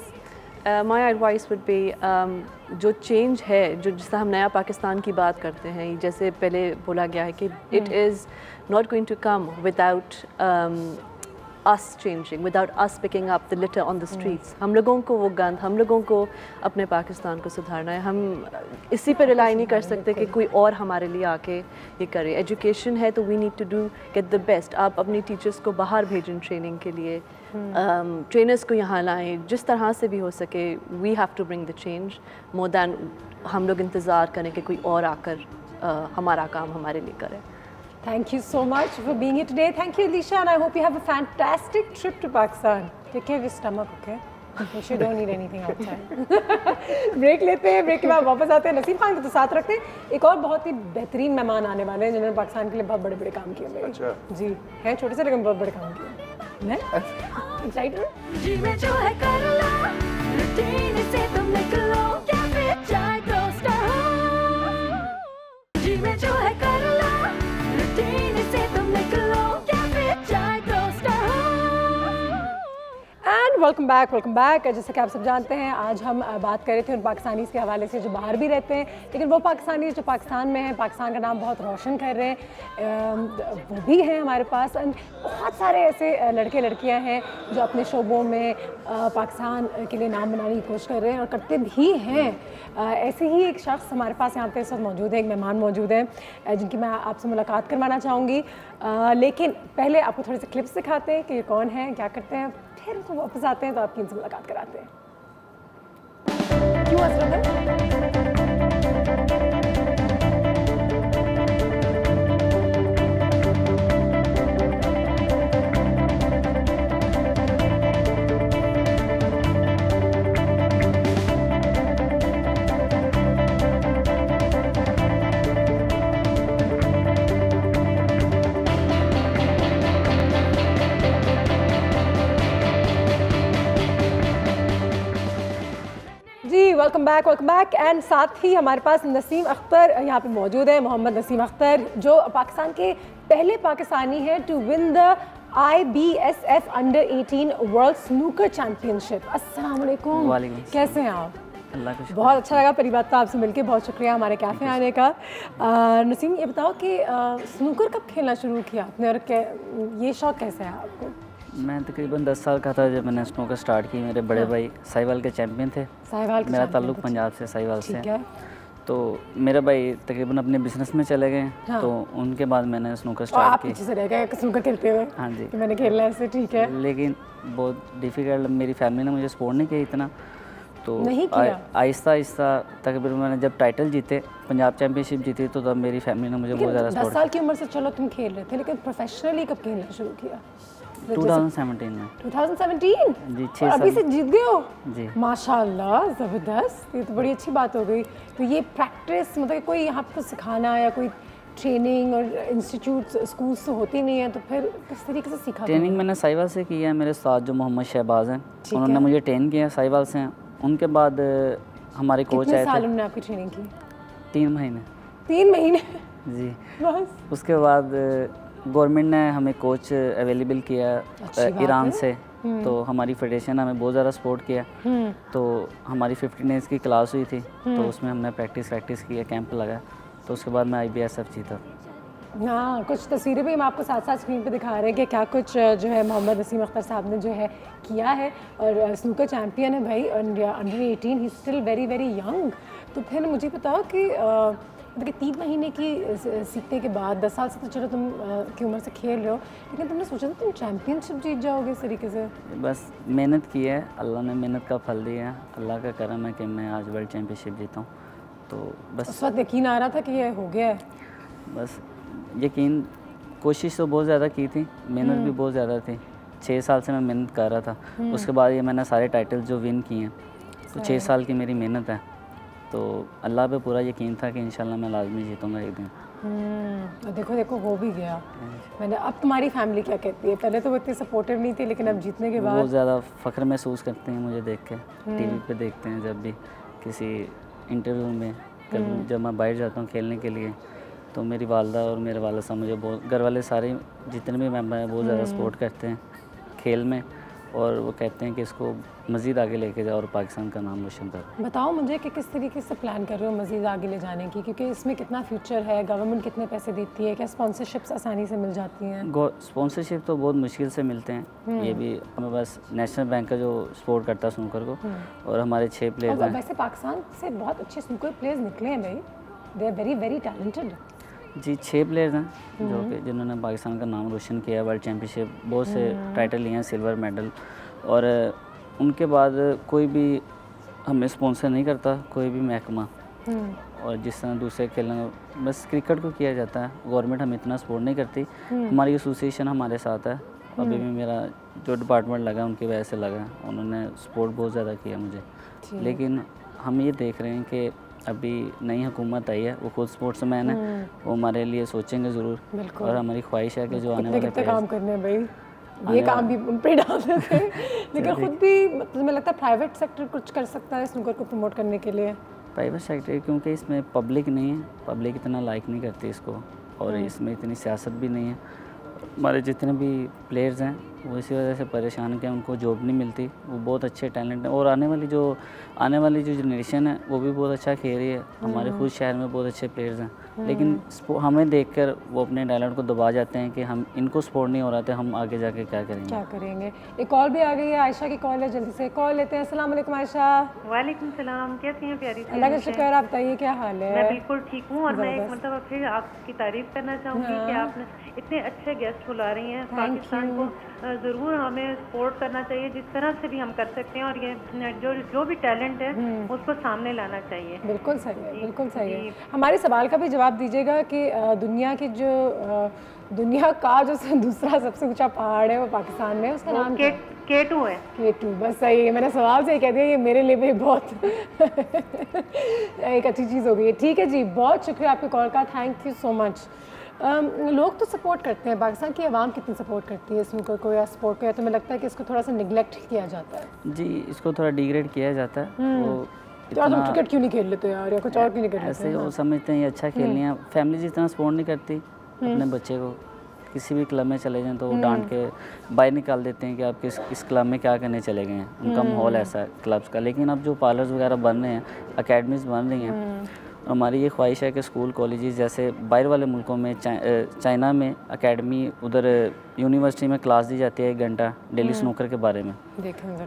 My advice would be, जो चेंज है, जो जिससे हम नया पाकिस्तान की बात करते हैं, जैसे पहले बोला गया है कि it is not going to come without us changing, without us picking up the litter on the streets. हम लोगों को वो गंद, हम लोगों को अपने पाकिस्तान को सुधारना है। हम इसी पे रिलाई नहीं कर सकते कि कोई और हमारे लिए आके ये करे। एजुकेशन है तो we need to do get the best। आप अपनी टीचर्स को बाहर भेजें ट्रेनिंग के लिए, ट्रेनर्स को यहाँ लाएं, जिस तरह से भी हो सके। we have to bring the change more than हम लोग इंतज़ार करें कि कोई और आकर हमारा काम हमारे लिए करे। Thank you so much for being here today. Thank you, Alisha, and I hope you have a fantastic trip to Pakistan. Take care of your stomach, okay? Make sure you don't eat anything outside. Break लेते हैं, ब्रेक के बाद वापस आते हैं। नसीब खान को तो साथ रखते हैं। एक और बहुत ही बेहतरीन मेहमान आने वाले हैं जिन्होंने पाकिस्तान के लिए बहुत बड़े बड़े काम किए। अच्छा जी, हैं छोटे से लेकिन बहुत बड़े काम किए। मैं एक्साइटेड जी में जो है कर लो, रूटीन से तुम निकलो, क्या फिर चाय टोस्ट हो, जी में जो है कर लो, वेलकम बैक। जैसे कि आप सब जानते हैं, आज हम बात कर रहे थे उन पाकिस्तानीज़ के हवाले से जो बाहर भी रहते हैं, लेकिन वो पाकिस्तानीज़ जो पाकिस्तान में हैं, पाकिस्तान का नाम बहुत रोशन कर रहे हैं, वो भी हैं हमारे पास। बहुत सारे ऐसे लड़के लड़कियां हैं जो अपने शोबों में पाकिस्तान के लिए नाम बनाने की कोशिश कर रहे हैं और करते भी हैं। ऐसे ही एक शख्स हमारे पास यहाँ पे इस वक्त मौजूद है, एक मेहमान मौजूद है जिनकी मैं आपसे मुलाकात करवाना चाहूँगी। लेकिन पहले आपको थोड़े से क्लिप्स दिखाते हैं कि ये कौन है, क्या करते हैं, फिर तो वापस आते हैं तो आपकी इनसे मुलाकात कराते हैं। क्यों वेलकम बैक एंड साथ ही हमारे पास नसीम अख्तर यहाँ पे मौजूद है, मोहम्मद नसीम अख्तर, जो पाकिस्तान के पहले पाकिस्तानी हैं to win the IBSF under 18 world snooker championship. अस्सलाम वालेकुम, कैसे हैं आप? अल्लाह का शुक्र। बहुत अच्छा लगा पहली बात तो आपसे मिलके, बहुत शुक्रिया हमारे कैफ़े आने का। नसीम, ये बताओ कि स्नूकर कब खेलना शुरू किया आपने और ये शौक़ कैसे है आपको? मैं तकरीबन 10 साल का था जब मैंने स्नूकर स्टार्ट की। मेरे बड़े भाई साहिवाल के चैंपियन थे। साहिवाल मेरा ताल्लुक पंजाब से, साहिवाल से। तो मेरे भाई तकरीबन अपने बिजनेस में चले गए। हाँ। तो उनके बाद मैंने स्नूकर स्टार्ट की। पीछे से रह गए स्नूकर खेलते हुए? हाँ जी, कि मैंने खेलना है, ठीक है। लेकिन बहुत डिफ़िकल्ट, मेरी फैमिली ने मुझे सपोर्ट नहीं किया इतना, तो आहिस्ता आहिस्ता तकरीबन मैंने जब टाइटल जीते, पंजाब चैंपियनशिप जीती, तो तब मेरी फैमिली ने मुझे बहुत ज़्यादा सपोर्ट। 10 साल की उम्र से चलो तुम खेल रहे थे, लेकिन प्रोफेशनली कब खेलना शुरू किया? 2017 में। 2017 जी, 6 साल। अभी से जीत गए हो जी, माशाल्लाह, ज़बरदस्त, ये तो बड़ी अच्छी बात हो गई। तो ये प्रैक्टिस मतलब कोई यहाँ पर सिखाना या कोई ट्रेनिंग और इंस्टीट्यूट स्कूल से होती नहीं है, तो फिर किस तरीके से सीखा? ट्रेनिंग मैंने साहिवाल से की है। मेरे साथ जो मोहम्मद शहबाज हैं, उन्होंने मुझे ट्रेन किया साहिवाल से। उनके बाद हमारे कोच आए थे। कितने साल उन्होंने आपकी ट्रेनिंग की? 3 महीने। 3 महीने जी, बस। उसके बाद गवर्नमेंट ने हमें कोच अवेलेबल किया ईरान से, तो हमारी फेडरेशन ने हमें बहुत ज़्यादा सपोर्ट किया। तो हमारी 15 डेज़ की क्लास हुई थी, तो उसमें हमने प्रैक्टिस किया, कैंप लगाया, तो उसके बाद मैं IBSF जीता। हाँ, कुछ तस्वीरें भी हम आपको साथ साथ स्क्रीन पे दिखा रहे हैं कि क्या कुछ जो है मोहम्मद नसीम अख्तर साहब ने जो है किया है, और स्नूकर चैम्पियन है भाई, under 18, he still very very young. तो फिर मुझे बताओ कि मतलब कि 3 महीने की सीखने के बाद 10 साल से तो चलो तुम की उम्र से खेल रहे हो, लेकिन तुमने सोचा था तुम चैम्पियनशिप जीत जाओगे इस तरीके से? बस मेहनत की है, अल्लाह ने मेहनत का फल दिया है, अल्लाह का करम है कि मैं आज वर्ल्ड चैम्पियनशिप जीता हूँ। तो बस उस वक्त यकीन आ रहा था कि ये हो गया है? बस यकीन, कोशिश तो बहुत ज़्यादा की थी, मेहनत भी बहुत ज़्यादा थी। 6 साल से मैं मेहनत कर रहा था। उसके बाद ये मैंने सारे टाइटल जो विन किए हैं, तो 6 साल की मेरी मेहनत है, तो अल्लाह पे पूरा यकीन था कि इंशाल्लाह मैं लाजमी जीतूंगा एक दिन। देखो हो भी गया। मैंने अब तुम्हारी फैमिली क्या कहती है? पहले तो वो इतनी सपोर्टिव नहीं थी, लेकिन अब जीतने के बाद बहुत ज़्यादा फ़ख्र महसूस करते हैं मुझे देख के। TV पे देखते हैं, जब भी किसी इंटरव्यू में, कभी जब मैं बाहर जाता हूँ खेलने के लिए, तो मेरी वालदा और मेरे वालिद साहब मुझे बहुत, घर वाले सारे जितने भी मेंबर हैं बहुत ज़्यादा सपोर्ट करते हैं खेल में, और वो कहते हैं कि इसको मज़ीद आगे लेके जाओ और पाकिस्तान का नाम रोशन करो। बताओ मुझे कि किस तरीके से प्लान कर रहे हो मज़ीद आगे ले जाने की, क्योंकि इसमें कितना फ्यूचर है, गवर्नमेंट कितने पैसे देती है, क्या स्पॉन्सरशिप्स आसानी से मिल जाती हैं? स्पॉन्सरशिप तो बहुत मुश्किल से मिलते हैं। ये भी हमें बस नेशनल बैंक का जो सपोर्ट करता है स्नूकर को, और हमारे 6 प्लेयर्स हैं। वैसे पाकिस्तान से बहुत अच्छे स्नूकर प्लेयर्स निकले हैं भाई, they are very very talented. जी, 6 प्लेयर्स हैं जो कि जिन्होंने पाकिस्तान का नाम रोशन किया, वर्ल्ड चैम्पियनशिप, बहुत से टाइटल लिए हैं, सिल्वर मेडल, और उनके बाद कोई भी हमें स्पॉन्सर नहीं करता, कोई भी महकमा। और जिस तरह दूसरे खेलने, बस क्रिकेट को किया जाता है, गवर्नमेंट हमें इतना सपोर्ट नहीं करती। हमारी एसोसिएशन हमारे साथ है, अभी भी मेरा जो डिपार्टमेंट लगा उनकी वजह से लगा, उन्होंने सपोर्ट बहुत ज़्यादा किया मुझे। लेकिन हम ये देख रहे हैं कि अभी नई हुकूमत आई है, वो खुद स्पोर्ट्स मैन है, वो हमारे लिए सोचेंगे ज़रूर, और हमारी ख्वाहिश है कि जो आने वाले काम करने हैं भाई, ये काम भी उन पे डाल देते हैं, लेकिन खुद भी मुझे लगता है प्राइवेट सेक्टर कुछ कर सकता है स्नूकर को प्रमोट करने के लिए। प्राइवेट सेक्टर, क्योंकि इसमें पब्लिक नहीं है, पब्लिक इतना लाइक नहीं करती इसको, और इसमें इतनी सियासत भी नहीं है। हमारे जितने भी प्लेयर्स हैं वो इसी वजह से परेशान हैं, उनको जॉब नहीं मिलती। वो बहुत अच्छे टैलेंट हैं, और आने वाली जो जनरेशन है वो भी बहुत अच्छा खेल रही है। हमारे खुद शहर में बहुत अच्छे प्लेयर्स हैं, लेकिन हमें देखकर वो अपने टैलेंट को दबा जाते हैं कि हम इनको सपोर्ट नहीं हो रहा था, हम आगे जाके क्या करेंगे। एक कॉल भी आ गई है, आयशा की कॉल है, जल्दी से कॉल लेते हैं। अस्सलाम वालेकुम आयशा। वालेकुम सलाम, कैसी हैं प्यारी? अल्लाह का शुक्र, आप बताइए क्या हाल है? मैं बिल्कुल ठीक हूँ, और मैं एक मतलब फिर आपकी तारीफ करना चाहूँगी कि आपने इतने अच्छे गेस्ट बुला रही हैं। पाकिस्तान को ज़रूर हमें सपोर्ट करना चाहिए, जिस तरह से भी हम कर सकते हैं, और ये जो भी टैलेंट है उसको सामने लाना चाहिए। बिल्कुल सही है, बिल्कुल सही है। हमारे सवाल का भी जवाब दीजिएगा कि दुनिया का जो दूसरा सबसे ऊंचा पहाड़ है वो पाकिस्तान में, उसका नाम K2 है। K2, बस सही है, मैंने सवाल से ही कह दिया, ये मेरे लिए भी बहुत एक अच्छी चीज़ हो गई है। ठीक है जी, बहुत शुक्रिया आपके कॉल का, थैंक यू सो मच। लोग तो सपोर्ट करते हैं, पाकिस्तान की आवाम कितनी सपोर्ट करती है स्नूकर को या स्पोर्ट को, या तो मुझे लगता है कि इसको थोड़ा सा निगलेक्ट किया जाता है? जी, इसको थोड़ा डिग्रेड किया जाता है। वो तो हम क्रिकेट क्यों नहीं खेल लेते यार, या कुछ और क्यों नहीं खेल लेते? ऐसे वो समझते हैं ये अच्छा खेल लिया। फैमिली जितना सपोर्ट नहीं करती अपने बच्चे को, किसी भी क्लब में चले जाएं तो वो डांट के बाहर निकाल देते हैं कि आप इस क्लब में क्या करने चले गए हैं। उनका माहौल ऐसा है क्लब्स का। लेकिन अब जो पार्लर्स वगैरह बन रहे हैं, अकेडमीज़ बन रही हैं, हमारी ये ख्वाहिश है कि स्कूल कॉलेजेस जैसे बाहर वाले मुल्कों में, चाइना में अकेडमी, उधर यूनिवर्सिटी में क्लास दी जाती है 1 घंटा डेली स्नूकर के बारे में।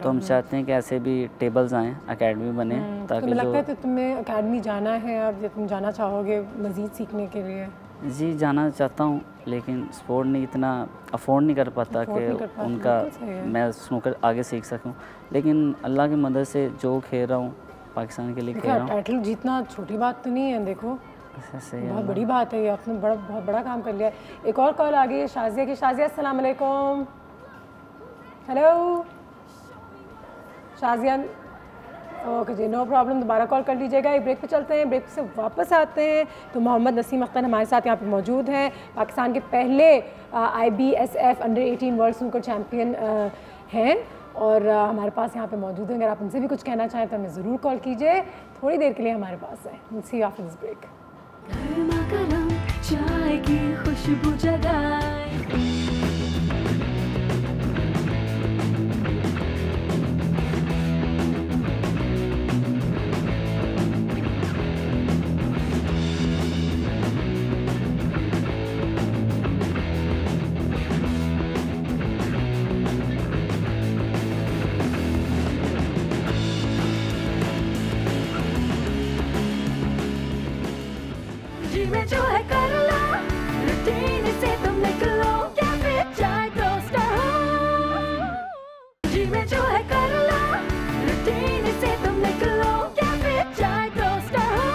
तो हम चाहते हैं कि ऐसे भी टेबल्स आएँ, अकेडमी बने, ताकि तो लगता है तो तुम्हें अकेडमी जाना है अब, तुम जाना चाहोगे मज़ीद सीखने के लिए? जी जाना चाहता हूँ, लेकिन स्पोर्ट नहीं इतना अफोर्ड नहीं कर पाता कि उनका मैं स्नूकर आगे सीख सकूँ। लेकिन अल्लाह की मदद से जो खेल रहा हूँ पाकिस्तान के लिए खेल रहा हूँ। टाइटल जीतना छोटी बात तो नहीं है, देखो बहुत बड़ी बात है ये, आपने बहुत बड़ा काम कर लिया है। एक और कॉल आ गई है शाजिया की। शाजिया अस्सलाम वालेकुम। हेलो शाजिया। ओके जी, नो प्रॉब्लम, दोबारा कॉल कर लीजिएगा। एक ब्रेक पे चलते हैं, ब्रेक से वापस आते हैं तो मोहम्मद नसीम अख्तर हमारे साथ यहाँ पे मौजूद हैं। पाकिस्तान के पहले IBSF under 18 world snooker champion हैं और हमारे पास यहाँ पे मौजूद हैं। अगर आप उनसे भी कुछ कहना चाहें तो हमें ज़रूर कॉल कीजिए, थोड़ी देर के लिए हमारे पास है। We'll see you after this break। गरम चाय की खुशबू जगाए, जो है कर लो, रूटीन से तुम निकलो, क्या फिर चाय टोस्टर हो। जी में जो है कर लो, रूटीन से तुम निकलो, क्या फिर चाय टोस्टर हो।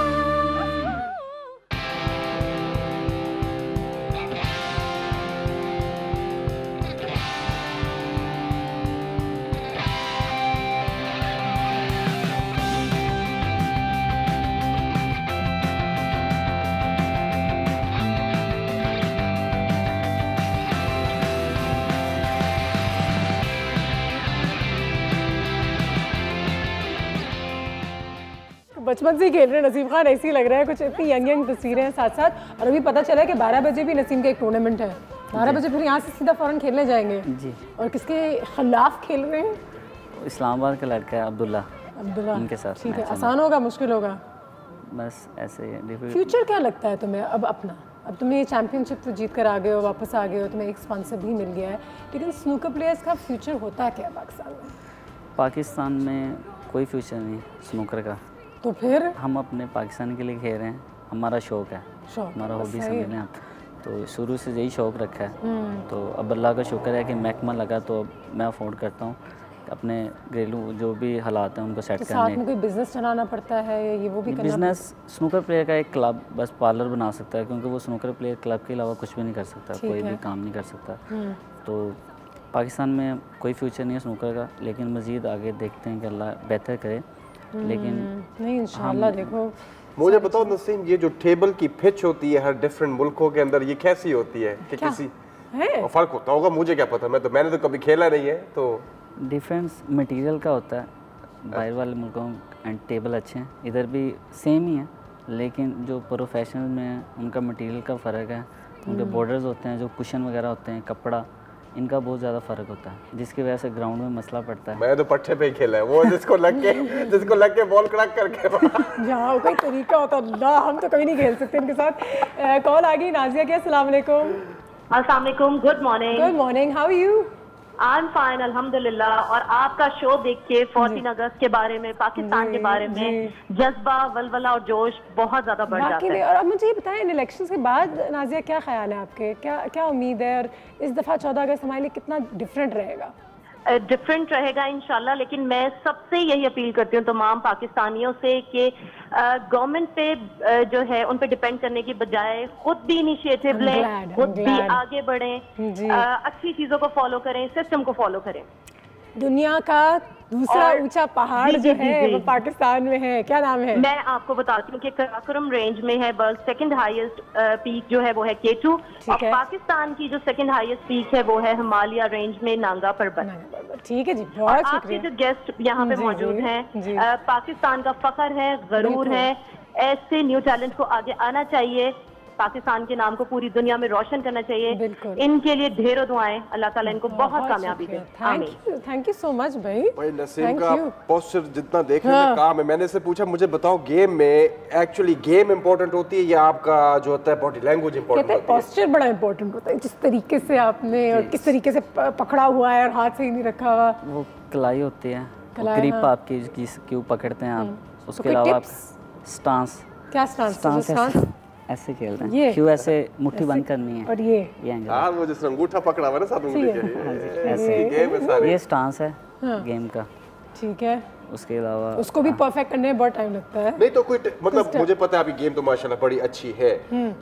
बचपन से ही खेल रहे हैं नसीम खान, ऐसे ही लग रहा है। कुछ इतनी यंग तस्वीरें हैं साथ साथ। और अभी पता चला है कि 12 बजे भी नसीम का एक टूर्नामेंट है। 12 बजे फिर यहाँ से सीधा फ़ौरन खेलने जाएंगे जी। और किसके खिलाफ खेल रहे हैं? इस्लामाबाद का लड़का है अब्दुल्ला, उनके साथ। ठीक है, आसान होगा मुश्किल होगा? बस ऐसे ही। फ्यूचर क्या लगता है तुम्हें अब अपना? अब तुम्हें ये चैम्पियनशिप तो जीत कर आ गए हो, वापस आ गए हो, तुम्हें एक स्पॉन्सर भी मिल गया है, लेकिन स्नूकर प्लेयर्स का फ्यूचर होता क्या पाकिस्तान में? पाकिस्तान में कोई फ्यूचर नहीं स्नूकर का। तो फिर हम अपने पाकिस्तान के लिए खेल रहे हैं, हमारा शौक है, हमारा हॉबी समझ लें आप। तो शुरू से यही शौक रखा है। तो अब अल्लाह का शुक्र है कि महकमा लगा तो अब मैं अफोर्ड करता हूँ अपने घरेलू जो भी हालात हैं उनको सेट करने। साथ में कोई बिजनेस चलाना पड़ता है, ये वो भी करना? बिजनेस स्नूकर प्लेयर का एक क्लब बस पार्लर बना सकता है, क्योंकि वो स्नूकर प्लेयर क्लब के अलावा कुछ भी नहीं कर सकता, कोई भी काम नहीं कर सकता। तो पाकिस्तान में कोई फ्यूचर नहीं है स्नूकर का, लेकिन मज़ीद आगे देखते हैं कि अल्लाह बेहतर करे। लेकिन नहीं इंशाल्लाह। देखो मुझे बताओ नसीम, ये जो टेबल की पिच होती है हर डिफरेंट मुल्कों के अंदर, ये कैसी होती है? कि किसी है फर्क होता होगा, मुझे क्या पता, मैंने तो कभी खेला नहीं है। तो डिफरेंस मटेरियल का होता है, बाहर वाले मुल्कों एंड टेबल अच्छे हैं, इधर भी सेम ही है, लेकिन जो प्रोफेशनल में है उनका मटेरियल का फ़र्क है, उनके बॉर्डर्स होते हैं, जो कुशन वगैरह होते हैं, कपड़ा, इनका बहुत ज़्यादा फ़र्क होता है, जिसकी वजह से ग्राउंड में मसला पड़ता है। मैं तो पट्टे पे ही खेला है, वो जिसको लग के बॉल कड़क करके जहाँ कोई तरीका होता है, हम तो कभी नहीं खेल सकते इनके साथ। कॉल आ गई नाजिया की। अस्सलाम वालेकुम। अस्सलाम वालेकुम, good morning. Good morning, how are you? I am fine अल्हम्दुलिल्लाह। और आपका शो देख के 14 अगस्त के बारे में, पाकिस्तान के बारे में जज्बा, वलवला और जोश बहुत ज्यादा बढ़ जाता है। और अब मुझे ये बताएं, इन इलेक्शंस के बाद नाजिया क्या ख्याल है आपके, क्या उम्मीद है, और इस दफ़ा 14 अगस्त हमारे लिए कितना डिफरेंट रहेगा? डिफरेंट रहेगा इंशाल्लाह, लेकिन मैं सबसे यही अपील करती हूँ तमाम पाकिस्तानियों से कि गवर्नमेंट पे जो है उन पे डिपेंड करने की बजाय खुद भी इनिशिएटिव लें, खुद भी आगे बढ़ें, अच्छी चीज़ों को फॉलो करें, सिस्टम को फॉलो करें। दुनिया का दूसरा और- ऊंचा पहाड़ जी, जो जी, जी, है जी। वो पाकिस्तान में है, क्या नाम है? मैं आपको बताती हूँ कि कराकोरम रेंज में है वर्ल्ड सेकंड हाईएस्ट पीक जो है वो है K2 और है। पाकिस्तान की जो सेकंड हाईएस्ट पीक है वो है हिमालय रेंज में नांगा पर्वत। ठीक है जी, और बहुत आपके शुक्रिया। जो गेस्ट यहाँ पे जी, मौजूद जी, हैं जी। पाकिस्तान का फख्र है, गरूर बिल्कुल। है, ऐसे न्यू टैलेंट को आगे आना चाहिए, पाकिस्तान के नाम को पूरी दुनिया में रोशन करना चाहिए। इनके लिए ढेरों दुआएं, अल्लाह ताला इनको बहुत कामयाबी दे। आमीन। थैंक यू सो मच भाई। भाई नसीम Thank का you. पोस्चर जितना देखने हाँ। में काम है, मैंने से पूछा मुझे बताओ गेम में एक्चुअली गेम इंपॉर्टेंट होती है या आपका जो होता है बॉडी लैंग्वेज इंपॉर्टेंट कहते हैं होती है? पोस्चर बड़ा इंपॉर्टेंट होता है, जिस तरीके से आपने और किस तरीके से पकड़ा हुआ है और हाथ से ही नहीं रखा हुआ। वो कलाई होती है, कलाई, ग्रिप हाँ। आपकी क्यों पकड़ते हैं आप, तो उसके कोई अलावा आप tips? स्टांस क्या स्टांस? ऐसे खेलते ये? हैं, क्यों ऐसे मुट्ठी ऐसे? बंद करनी है और ये एंगल हाँ वो जिसने अंगूठा पकड़ा हुआ है ना साथ में ठीक है। मुझे ऐसे गेम है सारे। ये स्टांस है हाँ। गेम का। ठीक है, उसके अलावा उसको भी परफेक्ट करने में बहुत टाइम लगता है। नहीं तो कोई मतलब मुझे पता है अभी गेम तो माशाल्लाह बड़ी अच्छी है,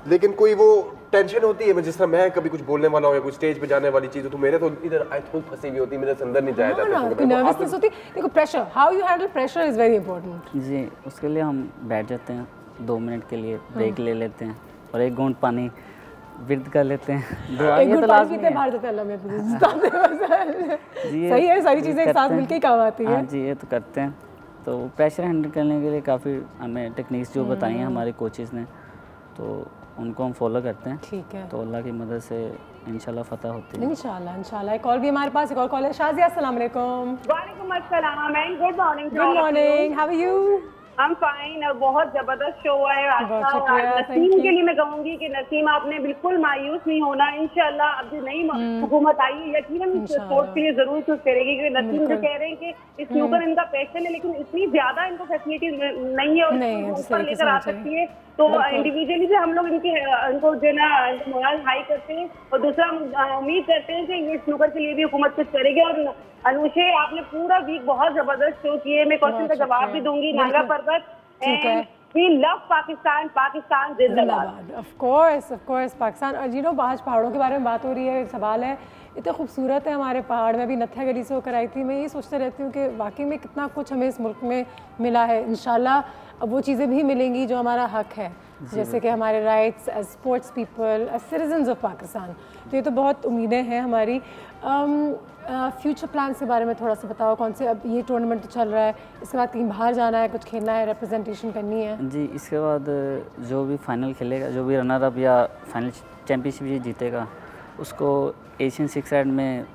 लेकिन कोई वो टेंशन होती है जिस तरह मैं कभी कुछ बोलने वाला हूँ या कुछ स्टेज पे जाने वाली चीज हो तो मेरे तो इधर आई थूक फंसी हुई होती है, मेरे से अंदर नहीं जाया हाँ ना, जाता। कोई नर्वसनेस होती है। देखो pressure, how you handle pressure is very important. जी, उसके लिए हम बैठ जाते हैं 2 मिनट के लिए, ब्रेक ले लेते हैं और 1 घूंट पानी विर्द कर लेते हैं। दुआ एक ये गुड तो पानी लाजमी पीते है। बाहर जाते हैं, अल्लाह में अपनी जी, ये सही है, सारी चीजें एक साथ करते हैं। मिलके काम आती है। हाँ जी, ये तो करते हैं। तो प्रेशर हैंडल करने के लिए काफ़ी हमें टेक्निक्स जो बताई हैं हमारे कोचेज़ ने, तो उनको हम फॉलो करते हैं। ठीक है। तो अल्लाह की मदद से इंशाल्लाह फतह होती है। इंशाल्लाह इंशाल्लाह। एक कॉल भी हमारे पास, एक और कॉल है। शाजिया, अस्सलाम वालेकुम। वालेकुम अस्सलाम and good morning. Good morning, how are you? I'm fine। बहुत जबरदस्त शो है आज बहुत का। शुक्रिया, और thank नसीम you। के लिए मैं कहूंगी कि नसीम आपने बिल्कुल मायूस नहीं होना, इंशाल्लाह अब जो नई हुकूमत आई है यकीनन स्पोर्ट्स के लिए जरूर कुछ करेगी, क्योंकि नसीम जो कह रहे हैं कि स्नूकर इनका पैशन है लेकिन इतनी ज्यादा इनको फैसिलिटी नहीं है और ऊपर लेकर आ सकती है, तो इंडिविजुअली भी हम लोग इनको जो है ना मोरल हाई करते हैं और दूसरा उम्मीद करते हैं कि ये स्नूकर के लिए भी हुकूमत कुछ करेगी। और अनुषे आपने पूरा वीक बहुत जबरदस्त शो किए, मैं क्वेश्चन का जवाब भी दूंगी। नागा पर्वत ठीक है। We love पाकिस्तान, पाकिस्तान जिंदाबाद। Of course Pakistan. और जी नो, आज पहाड़ों के बारे में बात हो रही है, सवाल है इतने खूबसूरत है हमारे पहाड़। मैं भी नत्था गली से होकर आई थी, मैं ये सोचते रहती हूँ कि वाकई में कितना कुछ हमें इस मुल्क में मिला है। इंशाल्लाह अब वो चीज़ें भी मिलेंगी जो हमारा हक है, जैसे कि हमारे rights as sports people, as citizens of Pakistan. तो ये तो बहुत उम्मीदें हैं हमारी। फ्यूचर प्लान्स के बारे में थोड़ा सा बताओ, कौन से अब ये टूर्नामेंट तो चल रहा है, इसके बाद कहीं बाहर जाना है, कुछ खेलना है, रिप्रेजेंटेशन करनी है? जी, इसके बाद जो भी फाइनल खेलेगा, जो भी रनर अप या फाइनल चैम्पियनशिप जीतेगा उसको एशियन 6 साइड में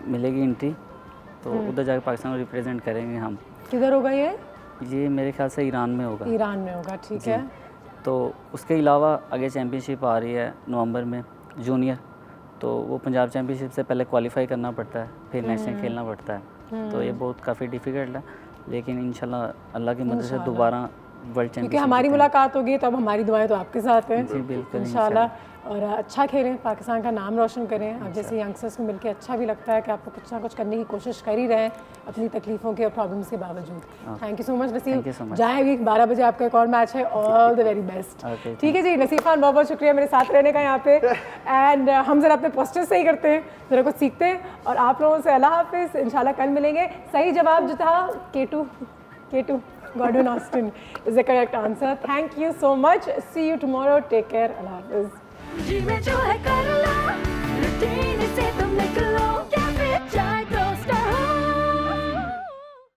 मिलेगी एंट्री, तो उधर जाकर पाकिस्तान को रिप्रेजेंट करेंगे हम। किधर होगा ये मेरे ख्याल से ईरान में होगा। ईरान में होगा, ठीक है। तो उसके अलावा आगे चैम्पियनशिप आ रही है नवंबर में जूनियर, तो वो पंजाब चैम्पियनशिप से पहले क्वालिफाई करना पड़ता है, फिर नेशनल खेलना पड़ता है। तो ये बहुत काफ़ी डिफ़िकल्ट है, लेकिन इंशाल्लाह अल्लाह की मदद से दोबारा वर्ल्ड चैम्पियनशिप, क्योंकि हमारी मुलाकात होगी तो अब हमारी दुआएं तो आपके साथ हैं। जी बिल्कुल इंशाल्लाह। और अच्छा खेलें, पाकिस्तान का नाम रोशन करें। अब जैसे यंगस्टर्स को मिलकर अच्छा भी लगता है कि आप लोग कुछ ना कुछ करने की कोशिश कर ही रहे हैं अपनी तकलीफ़ों के और प्रॉब्लम्स के बावजूद। Thank you so much Naseem. जाएँ भी 12 बजे आपका एक और मैच है, ऑल द वेरी बेस्ट। ठीक है जी नसीम खान, बहुत बहुत शुक्रिया मेरे साथ रहने का यहाँ पे। एंड हम ज़रा अपने पोस्टर सही करते हैं, ज़रा कुछ सीखते हैं और आप लोगों से अल्लाह हाफिज़, इंशाल्लाह कल मिलेंगे। सही जवाब जो था K2 Gordon Austin is the correct answer. Thank you so much. See you tomorrow. Take care. Allah Hafiz. जी में जो है कर लो।